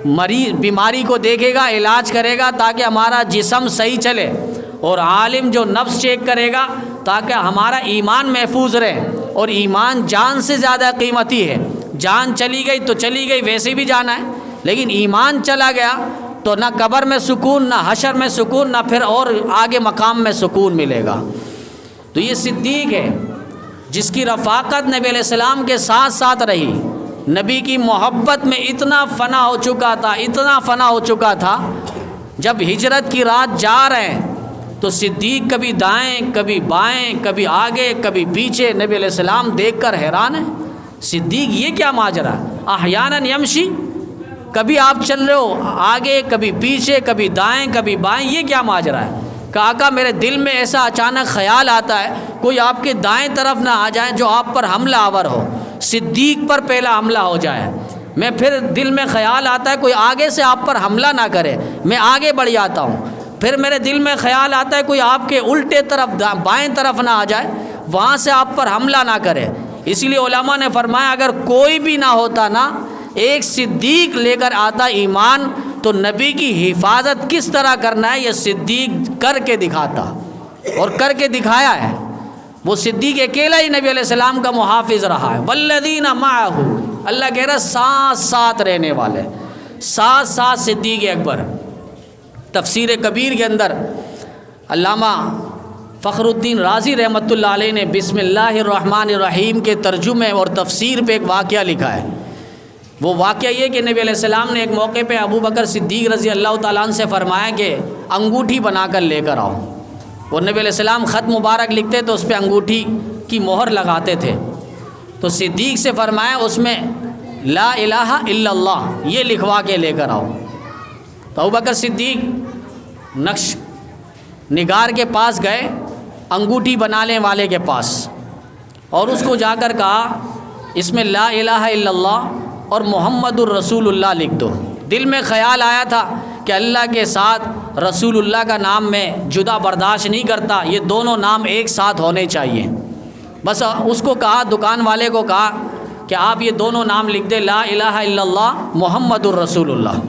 مریض بیماری کو دیکھے گا، علاج کرے گا تاکہ ہمارا جسم صحیح چلے، اور عالم جو نفس چیک کرے گا تاکہ ہمارا ایمان محفوظ رہے، اور ایمان جان سے زیادہ قیمتی ہے۔ جان چلی گئی تو چلی گئی، ویسے بھی جانا ہے، لیکن ایمان چلا گیا تو نہ قبر میں سکون، نہ حشر میں سکون، نہ پھر اور آگے مقام میں سکون ملے گا۔ تو یہ صدیق ہے جس کی رفاقت نبی علیہ السلام کے ساتھ ساتھ رہی، نبی کی محبت میں اتنا فنا ہو چکا تھا، اتنا فنا ہو چکا تھا، جب ہجرت کی رات جا رہے ہیں تو صدیق کبھی دائیں کبھی بائیں، کبھی آگے کبھی پیچھے، نبی علیہ السلام دیکھ کر حیران ہیں، صدیق یہ کیا ماجرا، احیاناً یمشی، کبھی آپ چل رہے ہو آگے کبھی پیچھے، کبھی دائیں کبھی بائیں، یہ کیا ماجرا ہے؟ کہ آقا میرے دل میں ایسا اچانک خیال آتا ہے کوئی آپ کے دائیں طرف نہ آ جائے جو آپ پر حملہ آور ہو، صدیق پر پہلا حملہ ہو جائے، میں پھر دل میں خیال آتا ہے کوئی آگے سے آپ پر حملہ نہ کرے، میں آگے بڑھ جاتا ہوں، پھر میرے دل میں خیال آتا ہے کوئی آپ کے الٹے طرف بائیں طرف نہ آ جائے، وہاں سے آپ پر حملہ نہ کرے۔ اسی لیے علماء نے فرمایا اگر کوئی بھی نہ ہوتا نا، ایک صدیق لے کر آتا ایمان، تو نبی کی حفاظت کس طرح کرنا ہے یہ صدیق کر کے دکھاتا، اور کر کے دکھایا ہے۔ وہ صدیق اکیلا ہی نبی علیہ السلام کا محافظ رہا ہے۔ والذین معہ، اللہ کہہ رہا ساتھ ساتھ رہنے والے، ساتھ ساتھ صدیق اکبر۔ تفسیر کبیر کے اندر علامہ فخر الدین رازی رحمۃ اللہ علیہ نے بسم اللہ الرحمن الرحیم کے ترجمے اور تفسیر پہ ایک واقعہ لکھا ہے وہ واقعہ یہ کہ نبی علیہ السلام نے ایک موقع پہ ابو بکر صدیق رضی اللہ تعالیٰ عنہ سے فرمایا کہ انگوٹھی بنا کر لے کر آؤ. وہ نبی علیہ السلام خط مبارک لکھتے تو اس پہ انگوٹھی کی مہر لگاتے تھے. تو صدیق سے فرمایا اس میں لا الہ الا اللہ یہ لکھوا کے لے کر آؤ. تو ابو بکر صدیق نقش نگار کے پاس گئے، انگوٹھی بنانے والے کے پاس، اور اس کو جا کر کہا اس میں لا الہ الا اللہ اور محمد الرسول اللہ لکھ دو. دل میں خیال آیا تھا کہ اللہ کے ساتھ رسول اللہ کا نام میں جدا برداشت نہیں کرتا، یہ دونوں نام ایک ساتھ ہونے چاہیے. بس اس کو کہا، دکان والے کو کہا کہ آپ یہ دونوں نام لکھ دیں، لا الہ الا اللہ محمد الرسول اللہ.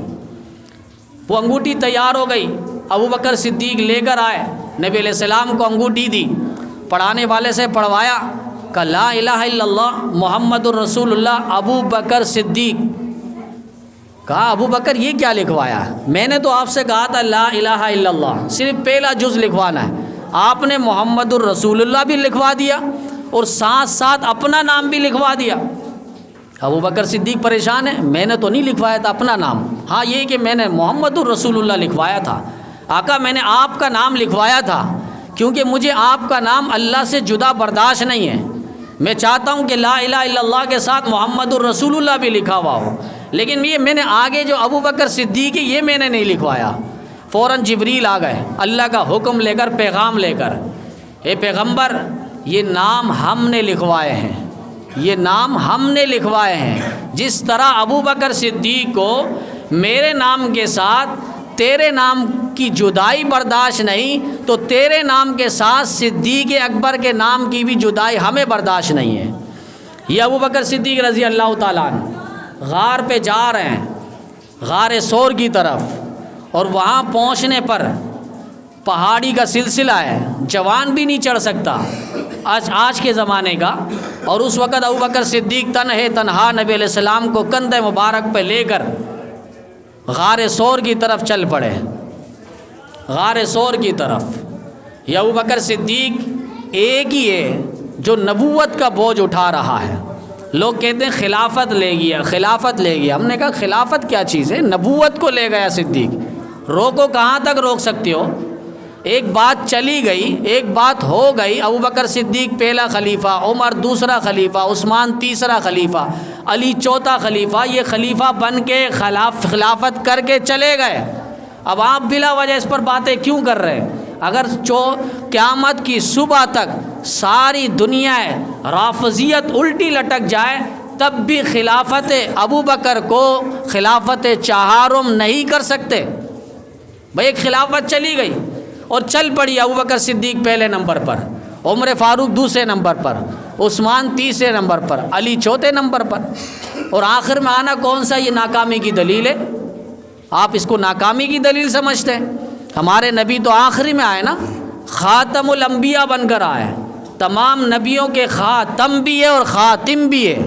وہ انگوٹھی تیار ہو گئی. ابو بکر صدیق لے کر آئے، نبی علیہ السلام کو انگوٹھی دی، پڑھانے والے سے پڑھوایا کہ لا الہ الا اللہ محمد الرسول اللہ. ابو بکر صدیق کہا ابو بکر یہ کیا لکھوایا؟ میں نے تو آپ سے کہا تھا لا الہ الا اللہ، صرف پہلا جز لکھوانا ہے، آپ نے محمد الرسول اللہ بھی لکھوا دیا اور ساتھ ساتھ اپنا نام بھی لکھوا دیا. ابو بکر صدیق پریشان ہے، میں نے تو نہیں لکھوایا تھا اپنا نام. ہاں یہ کہ میں نے محمد الرسول اللہ لکھوایا تھا. آقا میں نے آپ کا نام لکھوایا تھا کیونکہ مجھے آپ کا نام اللہ سے جدا برداشت نہیں ہے. میں چاہتا ہوں کہ لا الہ الا اللہ کے ساتھ محمد الرسول اللہ بھی لکھا ہوا ہو، لیکن یہ میں نے آگے جو ابو بکر صدیق ہے یہ میں نے نہیں لکھوایا. فوراً جبریل آ گئے اللہ کا حکم لے کر، پیغام لے کر، اے پیغمبر یہ نام ہم نے لکھوائے ہیں، یہ نام ہم نے لکھوائے ہیں. جس طرح ابو بکر صدیق کو میرے نام کے ساتھ تیرے نام کی جدائی برداشت نہیں، تو تیرے نام کے ساتھ صدیق اکبر کے نام کی بھی جدائی ہمیں برداشت نہیں ہے. یہ ابو بکر صدیق رضی اللہ تعالیٰ عنہ غار پہ جا رہے ہیں، غار سور کی طرف، اور وہاں پہنچنے پر پہاڑی کا سلسلہ ہے، جوان بھی نہیں چڑھ سکتا آج کے زمانے کا. اور اس وقت ابو بکر صدیق تنہا نبی علیہ السلام کو کندھے مبارک پہ لے کر غار سور کی طرف چل پڑے. غار سور کی طرف یہ ابو بکر صدیق ایک ہی ہے جو نبوت کا بوجھ اٹھا رہا ہے. لوگ کہتے ہیں خلافت لے گیا، خلافت لے گیا. ہم نے کہا خلافت کیا چیز ہے؟ نبوت کو لے گیا صدیق. روکو، کہاں تک روک سکتے ہو؟ ایک بات چلی گئی، ایک بات ہو گئی. ابو بکر صدیق پہلا خلیفہ، عمر دوسرا خلیفہ، عثمان تیسرا خلیفہ، علی چوتھا خلیفہ. یہ خلیفہ بن کے خلافت کر کے چلے گئے. اب آپ بلا وجہ اس پر باتیں کیوں کر رہے ہیں؟ اگر قیامت کی صبح تک ساری دنیا رافضیت الٹی لٹک جائے تب بھی خلافت ابو بکر کو خلافت چہارم نہیں کر سکتے. بھائی ایک خلافت چلی گئی اور چل پڑی. ابو بکر صدیق پہلے نمبر پر، عمر فاروق دوسرے نمبر پر، عثمان تیسرے نمبر پر، علی چوتھے نمبر پر، اور آخر میں آنا کون سا؟ یہ ناکامی کی دلیل ہے. آپ اس کو ناکامی کی دلیل سمجھتے ہیں؟ ہمارے نبی تو آخری میں آئے نا، خاتم الانبیاء بن کر آئے. تمام نبیوں کے خاتم بھی ہے اور خاتم بھی ہے،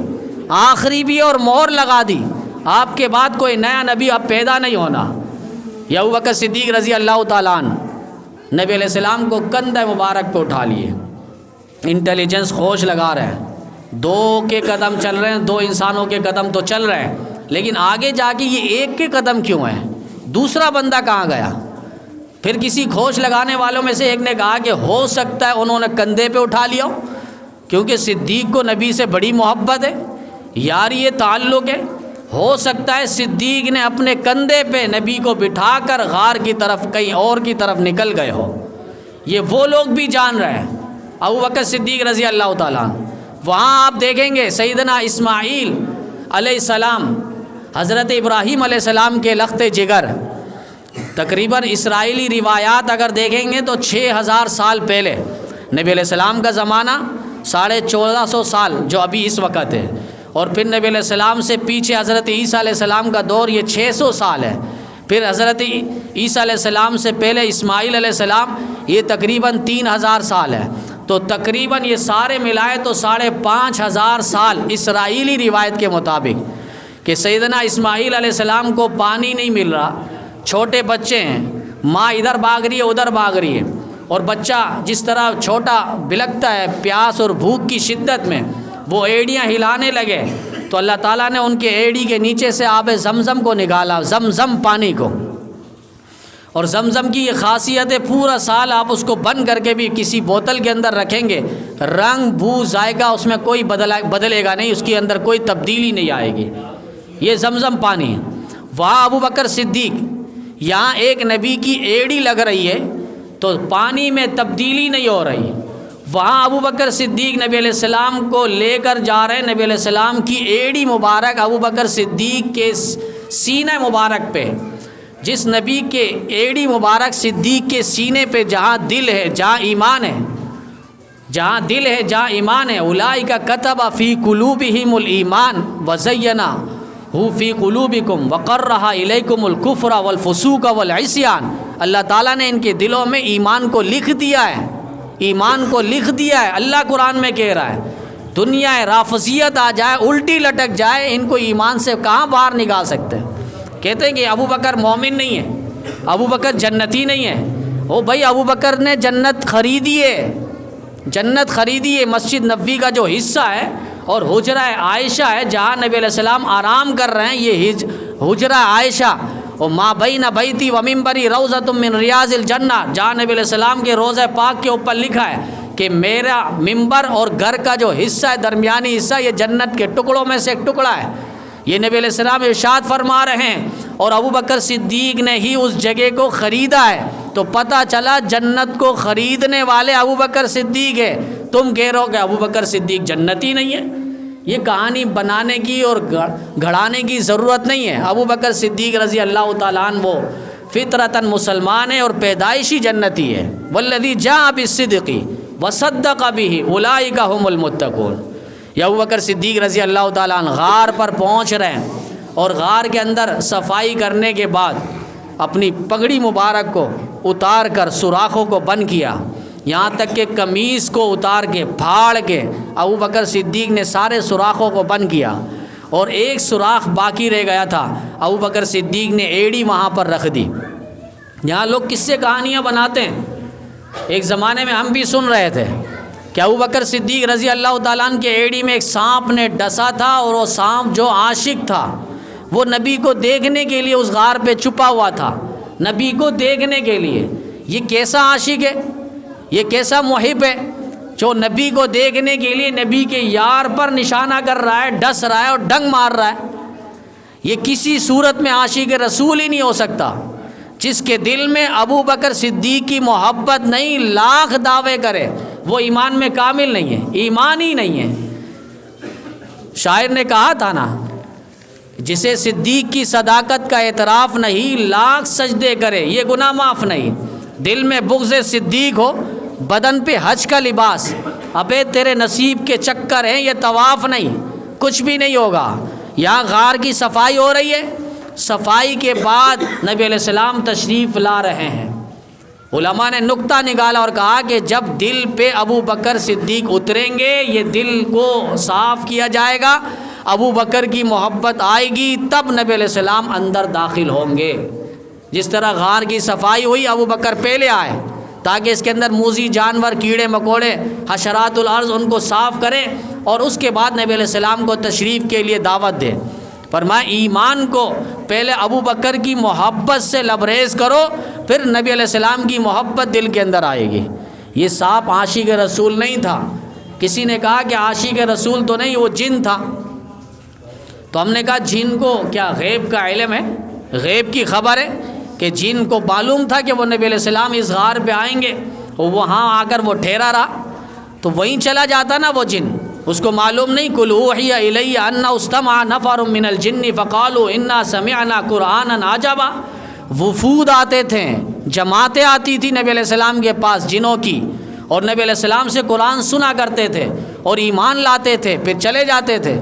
آخری بھی ہے اور مہر لگا دی. آپ کے بعد کوئی نیا نبی اب پیدا نہیں ہونا. یہ ابو بکر صدیق رضی اللہ تعالیٰ عنہ نبی علیہ السلام کو کندھے مبارک پہ اٹھا لیے. انٹیلیجنس خوش لگا رہے ہیں، دو کے قدم چل رہے ہیں، دو انسانوں کے قدم تو چل رہے ہیں، لیکن آگے جا کے یہ ایک کے قدم کیوں ہیں؟ دوسرا بندہ کہاں گیا؟ پھر کسی کھوج لگانے والوں میں سے ایک نے کہا کہ ہو سکتا ہے انہوں نے کندھے پہ اٹھا لیا ہو، کیونکہ صدیق کو نبی سے بڑی محبت ہے، یاری یہ تعلق ہے. ہو سکتا ہے صدیق نے اپنے کندھے پہ نبی کو بٹھا کر غار کی طرف کہیں اور کی طرف نکل گئے ہو. یہ وہ لوگ بھی جان رہے ہیں. ابو بکر صدیق رضی اللہ تعالیٰ عنہ وہاں آپ دیکھیں گے سیدنا اسماعیل علیہ السلام، حضرت ابراہیم علیہ السلام کے لخت جگر. تقریباً اسرائیلی روایات اگر دیکھیں گے تو 6000 سال پہلے، نبی علیہ السلام کا زمانہ 1450 سال جو ابھی اس وقت ہے، اور پھر نبی علیہ السلام سے پیچھے حضرت عیسیٰ علیہ السلام کا دور یہ 600 سال ہے. پھر حضرت عیسیٰ علیہ السلام سے پہلے اسماعیل علیہ السلام یہ تقریباً 3000 سال ہے. تو تقریباً یہ سارے ملائے تو 5500 سال اسرائیلی روایت کے مطابق کہ سیدنا اسماعیل علیہ السلام کو پانی نہیں مل رہا، چھوٹے بچے ہیں، ماں ادھر بھاگ رہی ہے ادھر بھاگ رہی ہے، اور بچہ جس طرح چھوٹا بلکتا ہے پیاس اور بھوک کی شدت میں، وہ ایڑیاں ہلانے لگے تو اللہ تعالیٰ نے ان کے ایڑی کے نیچے سے آب زمزم کو نکالا، زمزم پانی کو۔ اور زمزم کی یہ خاصیت ہے، پورا سال آپ اس کو بند کر کے بھی کسی بوتل کے اندر رکھیں گے، رنگ بو ذائقہ اس میں کوئی بدلے گا نہیں، اس کے اندر کوئی تبدیلی نہیں آئے گی۔ یہ زمزم پانی ہے۔ وہاں ابو بکر صدیق، یہاں ایک نبی کی ایڑی لگ رہی ہے تو پانی میں تبدیلی نہیں ہو رہی، وہاں ابو بکر صدیق نبی علیہ السلام کو لے کر جا رہے ہیں، نبی علیہ السلام کی ایڑی مبارک ابو بکر صدیق کے سینہ مبارک پہ، جس نبی کے ایڑی مبارک صدیق کے سینے پہ جہاں دل ہے، جہاں ایمان ہے، جہاں دل ہے، جہاں ایمان ہے، اولئک کتب فی قلوبہم الایمان وزینہ فی قلوبکم وقرہ الیکم الکفر والفسوق والعصیان۔ اللہ تعالیٰ نے ان کے دلوں میں ایمان کو لکھ دیا ہے، ایمان کو لکھ دیا ہے۔ اللہ قرآن میں کہہ رہا ہے، دنیا رافضیت آ جائے، الٹی لٹک جائے، ان کو ایمان سے کہاں باہر نکال سکتے ہیں؟ کہتے ہیں کہ ابو بکر مومن نہیں ہے، ابو بکر جنتی نہیں ہے۔ او بھائی، ابو بکر نے جنت خریدی ہے، جنت خریدی ہے۔ مسجد نبوی کا جو حصہ ہے اور حجرہ عائشہ ہے جہاں نبی علیہ السلام آرام کر رہے ہیں، یہ حجرہ عائشہ، اور ما بین بیتی و منبری روضۃ من ریاض الجنہ، جہاں نبی علیہ السلام کے روضہ پاک کے اوپر لکھا ہے کہ میرا منبر اور گھر کا جو حصہ ہے، درمیانی حصہ، یہ جنت کے ٹکڑوں میں سے ایک ٹکڑا ہے۔ یہ نبی علیہ السلام ارشاد فرما رہے ہیں، اور ابو بکر صدیق نے ہی اس جگہ کو خریدا ہے۔ تو پتہ چلا جنت کو خریدنے والے ابو بکر صدیق ہے۔ تم کہہ رہو کہ ابو بکر صدیق جنتی نہیں ہے؟ یہ کہانی بنانے کی اور گھڑانے کی ضرورت نہیں ہے۔ ابو بکر صدیق رضی اللہ تعالیٰ عنہ وہ فطرتاً مسلمان ہے اور پیدائشی جنتی ہے۔ والذی جاء بالصدق وصدق به اولئک هم المتقون۔ یہ ابو بکر صدیق رضی اللہ تعالیٰ عنہ غار پر پہنچ رہے ہیں، اور غار کے اندر صفائی کرنے کے بعد اپنی پگڑی مبارک کو اتار کر سوراخوں کو بند کیا، یہاں تک کہ قمیص کو اتار کے پھاڑ کے ابو بکر صدیق نے سارے سوراخوں کو بند کیا، اور ایک سوراخ باقی رہ گیا تھا، ابو بکر صدیق نے ایڑی وہاں پر رکھ دی۔ یہاں لوگ کس سے کہانیاں بناتے ہیں، ایک زمانے میں ہم بھی سن رہے تھے کہ ابو بکر صدیق رضی اللہ تعالیٰ عنہ کے ایڑی میں ایک سانپ نے ڈسا تھا، اور وہ سانپ جو عاشق تھا وہ نبی کو دیکھنے کے لیے اس غار پہ چھپا ہوا تھا، نبی کو دیکھنے کے لیے۔ یہ کیسا عاشق ہے، یہ کیسا محب ہے جو نبی کو دیکھنے کے لیے نبی کے یار پر نشانہ کر رہا ہے، ڈس رہا ہے اور ڈنگ مار رہا ہے؟ یہ کسی صورت میں عاشق رسول ہی نہیں ہو سکتا۔ جس کے دل میں ابو بکر صدیق کی محبت نہیں، لاکھ دعوے کرے، وہ ایمان میں کامل نہیں ہے، ایمان ہی نہیں ہے۔ شاعر نے کہا تھا نا، جسے صدیق کی صداقت کا اعتراف نہیں، لاکھ سجدے کرے یہ گناہ معاف نہیں۔ دل میں بغض صدیق ہو، بدن پہ حج کا لباس، ابے تیرے نصیب کے چکر ہیں، یہ طواف نہیں، کچھ بھی نہیں ہوگا۔ یہاں غار کی صفائی ہو رہی ہے، صفائی کے بعد نبی علیہ السلام تشریف لا رہے ہیں۔ علماء نے نقطہ نکالا اور کہا کہ جب دل پہ ابو بکر صدیق اتریں گے، یہ دل کو صاف کیا جائے گا، ابو بکر کی محبت آئے گی، تب نبی علیہ السلام اندر داخل ہوں گے۔ جس طرح غار کی صفائی ہوئی، ابو بکر پہلے آئے تاکہ اس کے اندر موذی جانور، کیڑے مکوڑے، حشرات الارض، ان کو صاف کریں، اور اس کے بعد نبی علیہ السلام کو تشریف کے لیے دعوت دیں۔ فرمایا ایمان کو پہلے ابو بکر کی محبت سے لبریز کرو، پھر نبی علیہ السلام کی محبت دل کے اندر آئے گی۔ یہ سانپ عاشق رسول نہیں تھا۔ کسی نے کہا کہ عاشق رسول تو نہیں، وہ جن تھا۔ تو ہم نے کہا جن کو کیا غیب کا علم ہے، غیب کی خبر ہے کہ جن کو معلوم تھا کہ وہ نبی علیہ السلام اس غار پہ آئیں گے، وہاں آ کر وہ ٹھہرا رہا تو وہیں چلا جاتا نا وہ جن، اس کو معلوم نہیں؟ قُلْ أُوحِيَ إِلَيَّ أَنَّهُ اسْتَمَعَ نَفَرٌ مِّنَ الْجِنِّ فَقَالُوا إِنَّا سَمِعْنَا قُرْآنًا عَجَبًا۔ وفود آتے تھے، جماعتیں آتی تھی نبی علیہ السلام کے پاس جنوں کی، اور نبی علیہ السلام سے قرآن سنا کرتے تھے اور ایمان لاتے تھے، پھر چلے جاتے تھے۔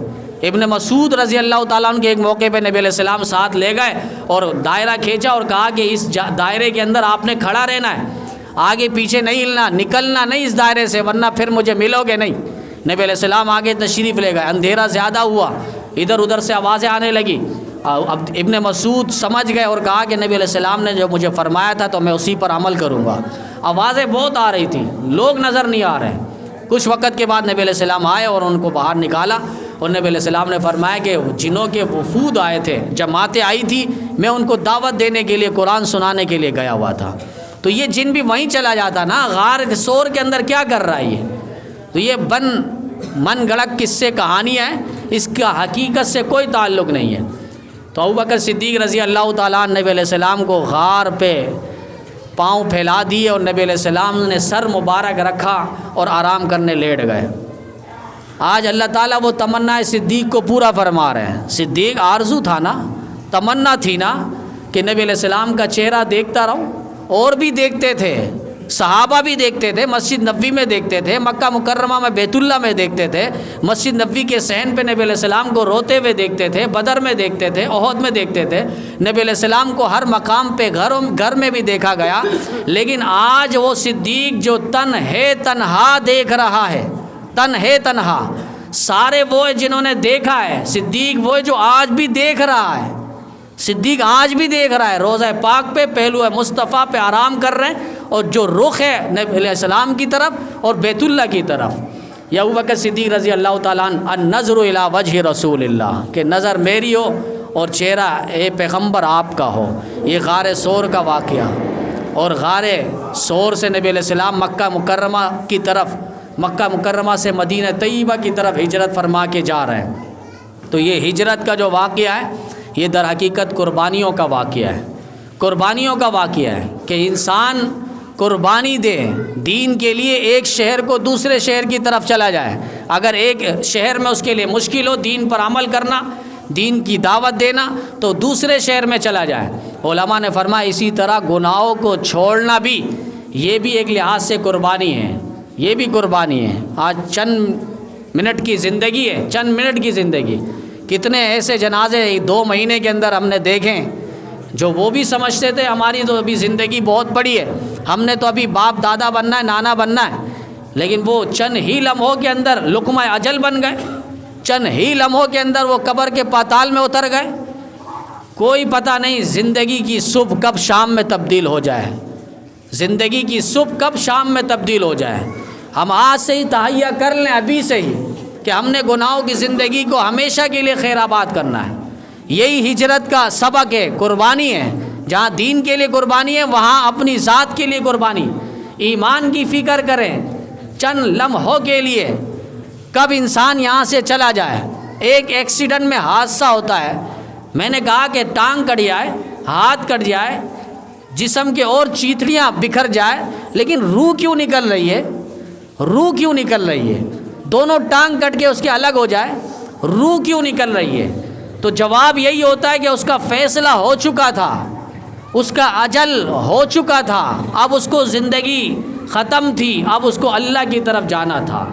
ابن مسعود رضی اللہ تعالیٰ عنہ کے ایک موقع پہ نبی علیہ السلام ساتھ لے گئے اور دائرہ کھینچا اور کہا کہ اس دائرے کے اندر آپ نے کھڑا رہنا ہے، آگے پیچھے نہیں ہلنا، نکلنا نہیں اس دائرے سے، ورنہ پھر مجھے ملو گے نہیں۔ نبی علیہ السلام آگے تشریف لے گئے، اندھیرا زیادہ ہوا، ادھر ادھر سے آوازیں آنے لگی۔ اب ابن مسعود سمجھ گئے اور کہا کہ نبی علیہ السلام نے جو مجھے فرمایا تھا تو میں اسی پر عمل کروں گا۔ آوازیں بہت آ رہی تھیں، لوگ نظر نہیں آ رہے۔ کچھ وقت کے بعد نبی علیہ السلام آئے اور ان کو باہر نکالا اور نبی علیہ السلام نے فرمایا کہ جنوں کے وفود آئے تھے، جماعتیں آئی تھی، میں ان کو دعوت دینے کے لیے، قرآن سنانے کے لیے گیا ہوا تھا۔ تو یہ جن بھی وہیں چلا جاتا نا، غار سور کے اندر کیا کر رہا ہے یہ؟ تو یہ من گڑک قصے کہانی ہے، اس کا حقیقت سے کوئی تعلق نہیں ہے۔ تو ابوبکر صدیق رضی اللہ تعالیٰ عنہ نبی علیہ السلام کو غار پہ پاؤں پھیلا دیے اور نبی علیہ السلام نے سر مبارک رکھا اور آرام کرنے لیٹ گئے۔ آج اللہ تعالیٰ وہ تمنا صدیق کو پورا فرما رہے ہیں۔ صدیق آرزو تھا نا، تمنا تھی نا کہ نبی علیہ السلام کا چہرہ دیکھتا رہوں، اور بھی دیکھتے تھے، صحابہ بھی دیکھتے تھے، مسجد نبوی میں دیکھتے تھے، مکہ مکرمہ میں بیت اللہ میں دیکھتے تھے، مسجد نبوی کے صحن پہ نبی علیہ السلام کو روتے ہوئے دیکھتے تھے، بدر میں دیکھتے تھے، احد میں دیکھتے تھے، نبی علیہ السلام کو ہر مقام پہ گھر میں بھی دیکھا گیا۔ لیکن آج وہ صدیق جو تنہا دیکھ رہا ہے، تنہا، سارے وہ جنہوں نے دیکھا ہے، صدیق وہ جو آج بھی دیکھ رہا ہے، صدیق آج بھی دیکھ رہا ہے، روضہ پاک پہ، پہلو مصطفیٰ پہ آرام کر رہے ہیں، اور جو رخ ہے نبی علیہ السلام کی طرف اور بیت اللہ کی طرف۔ یا ابوبکر صدیق رضی اللہ تعالیٰ عنہ النظر الی وجہ رسول اللہ، کہ نظر میری ہو اور چہرہ اے پیغمبر آپ کا ہو۔ یہ غار سور کا واقعہ، اور غار سور سے نبی علیہ السلام مکہ مکرمہ کی طرف، مکہ مکرمہ سے مدینہ طیبہ کی طرف ہجرت فرما کے جا رہے ہیں۔ تو یہ ہجرت کا جو واقعہ ہے، یہ در حقیقت قربانیوں کا واقعہ ہے، قربانیوں کا واقعہ ہے کہ انسان قربانی دے دین کے لیے، ایک شہر کو دوسرے شہر کی طرف چلا جائے۔ اگر ایک شہر میں اس کے لیے مشکل ہو دین پر عمل کرنا، دین کی دعوت دینا، تو دوسرے شہر میں چلا جائے۔ علماء نے فرمایا اسی طرح گناہوں کو چھوڑنا بھی، یہ بھی ایک لحاظ سے قربانی ہے، یہ بھی قربانی ہے۔ آج چند منٹ کی زندگی ہے، چند منٹ کی زندگی، کتنے ایسے جنازے 2 مہینے کے اندر ہم نے دیکھیں، جو وہ بھی سمجھتے تھے ہماری تو ابھی زندگی بہت بڑی ہے، ہم نے تو ابھی باپ دادا بننا ہے، نانا بننا ہے، لیکن وہ چند ہی لمحوں کے اندر لقمہ اجل بن گئے، چند ہی لمحوں کے اندر وہ قبر کے پاتال میں اتر گئے۔ کوئی پتہ نہیں زندگی کی صبح کب شام میں تبدیل ہو جائے، زندگی کی صبح کب شام میں تبدیل ہو جائے۔ ہم آج سے ہی تہیہ کر لیں، ابھی سے ہی، کہ ہم نے گناہوں کی زندگی کو ہمیشہ کے لیے خیر آباد کرنا ہے۔ یہی ہجرت کا سبق ہے، قربانی ہے۔ جہاں دین کے لیے قربانی ہے، وہاں اپنی ذات کے لیے قربانی، ایمان کی فکر کریں۔ چند لمحوں کے لیے کب انسان یہاں سے چلا جائے۔ ایک ایکسیڈنٹ میں حادثہ ہوتا ہے، میں نے کہا کہ ٹانگ کٹ جائے، ہاتھ کٹ جائے، جسم کے اور چیتڑیاں بکھر جائے، لیکن روح کیوں نکل رہی ہے؟ روح کیوں نکل رہی ہے؟ دونوں ٹانگ کٹ کے اس کے الگ ہو جائے، روح کیوں نکل رہی ہے؟ تو جواب یہی ہوتا ہے کہ اس کا فیصلہ ہو چکا تھا، اس کا اجل ہو چکا تھا، اب اس کو زندگی ختم تھی، اب اس کو اللہ کی طرف جانا تھا،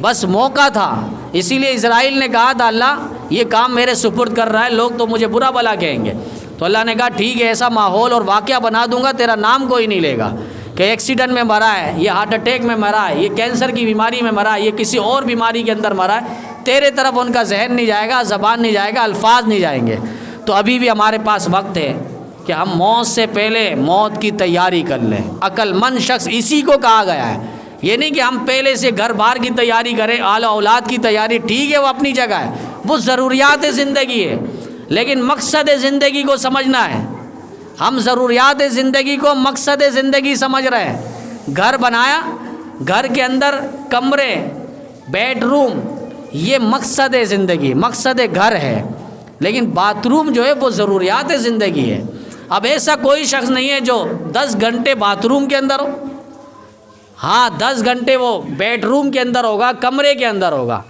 بس موقع تھا۔ اسی لیے اسرائیل نے کہا تھا اللہ یہ کام میرے سپرد کر رہا ہے، لوگ تو مجھے برا بھلا کہیں گے، تو اللہ نے کہا ٹھیک ہے، ایسا ماحول اور واقعہ بنا دوں گا تیرا نام کوئی نہیں لے گا، کہ ایکسیڈنٹ میں مرا ہے، یہ ہارٹ اٹیک میں مرا ہے، یہ کینسر کی بیماری میں مرا ہے، یہ کسی اور بیماری کے اندر مرا ہے، تیرے طرف ان کا ذہن نہیں جائے گا، زبان نہیں جائے گا، الفاظ نہیں جائیں گے۔ تو ابھی بھی ہمارے پاس وقت ہے کہ ہم موت سے پہلے موت کی تیاری کر لیں۔ عقل مند شخص اسی کو کہا گیا ہے، یہ نہیں کہ ہم پہلے سے گھر بار کی تیاری کریں، اعلی اولاد کی تیاری، ٹھیک ہے وہ اپنی جگہ ہے، وہ ضروریات زندگی ہے، لیکن مقصد زندگی کو سمجھنا ہے۔ ہم ضروریات زندگی کو مقصد زندگی سمجھ رہے ہیں۔ گھر بنایا، گھر کے اندر کمرے، بیڈ روم، یہ مقصد زندگی، مقصد گھر ہے، لیکن باتھ روم جو ہے وہ ضروریات زندگی ہے۔ اب ایسا کوئی شخص نہیں ہے جو 10 گھنٹے باتھ روم کے اندر ہو، ہاں 10 گھنٹے وہ بیڈ روم کے اندر ہوگا، کمرے کے اندر ہوگا۔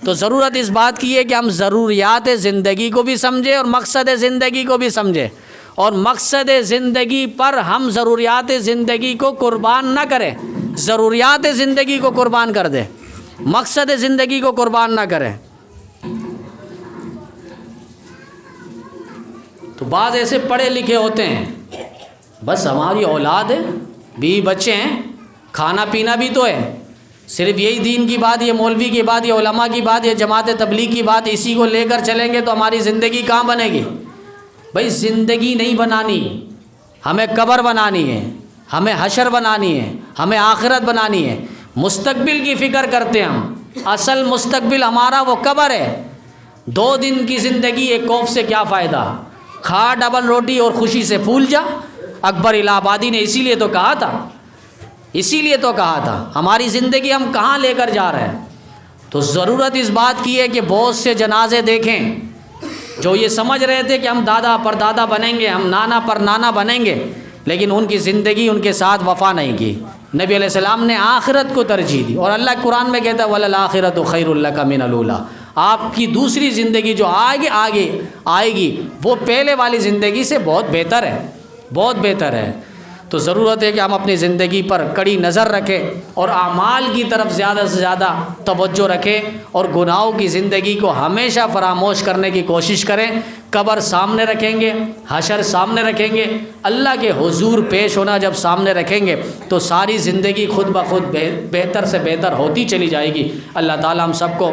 تو ضرورت اس بات کی ہے کہ ہم ضروریات زندگی کو بھی سمجھیں اور مقصد زندگی کو بھی سمجھیں، اور مقصد زندگی پر ہم ضروریات زندگی کو قربان نہ کریں، ضروریات زندگی کو قربان کر دیں، مقصد زندگی کو قربان نہ کریں۔ تو بعض ایسے پڑھے لکھے ہوتے ہیں، بس ہماری اولاد ہے، بیوی بچے ہیں، کھانا پینا بھی تو ہے، صرف یہی دین کی بات، یہ مولوی کی بات، یہ علماء کی بات، یہ جماعت تبلیغ کی بات، اسی کو لے کر چلیں گے تو ہماری زندگی کہاں بنے گی؟ بھائی زندگی نہیں بنانی، ہمیں قبر بنانی ہے، ہمیں حشر بنانی ہے، ہمیں آخرت بنانی ہے۔ مستقبل کی فکر کرتے ہیں ہم، اصل مستقبل ہمارا وہ قبر ہے. 2 دن کی زندگی ایک کوف سے کیا فائدہ؟ کھا ڈبل روٹی اور خوشی سے پھول جا. اکبر الہ آبادی نے اسی لیے تو کہا تھا ہماری زندگی ہم کہاں لے کر جا رہے ہیں. تو ضرورت اس بات کی ہے کہ بہت سے جنازے دیکھیں جو یہ سمجھ رہے تھے کہ ہم دادا پر دادا بنیں گے، ہم نانا پر نانا بنیں گے، لیکن ان کی زندگی ان کے ساتھ وفا نہیں کی. نبی علیہ السلام نے آخرت کو ترجیح دی، اور اللہ قرآن میں کہتا ہے وَلَلْآخِرَةُ خَيْرٌ لَكَ مِنَ الْأُولَىٰ. آپ کی دوسری زندگی جو آگے آئے گی وہ پہلے والی زندگی سے بہت بہتر ہے. تو ضرورت ہے کہ ہم اپنی زندگی پر کڑی نظر رکھیں اور اعمال کی طرف زیادہ سے زیادہ توجہ رکھیں، اور گناہوں کی زندگی کو ہمیشہ فراموش کرنے کی کوشش کریں. قبر سامنے رکھیں گے، حشر سامنے رکھیں گے، اللہ کے حضور پیش ہونا جب سامنے رکھیں گے تو ساری زندگی خود بخود بہتر سے بہتر ہوتی چلی جائے گی. اللہ تعالی ہم سب کو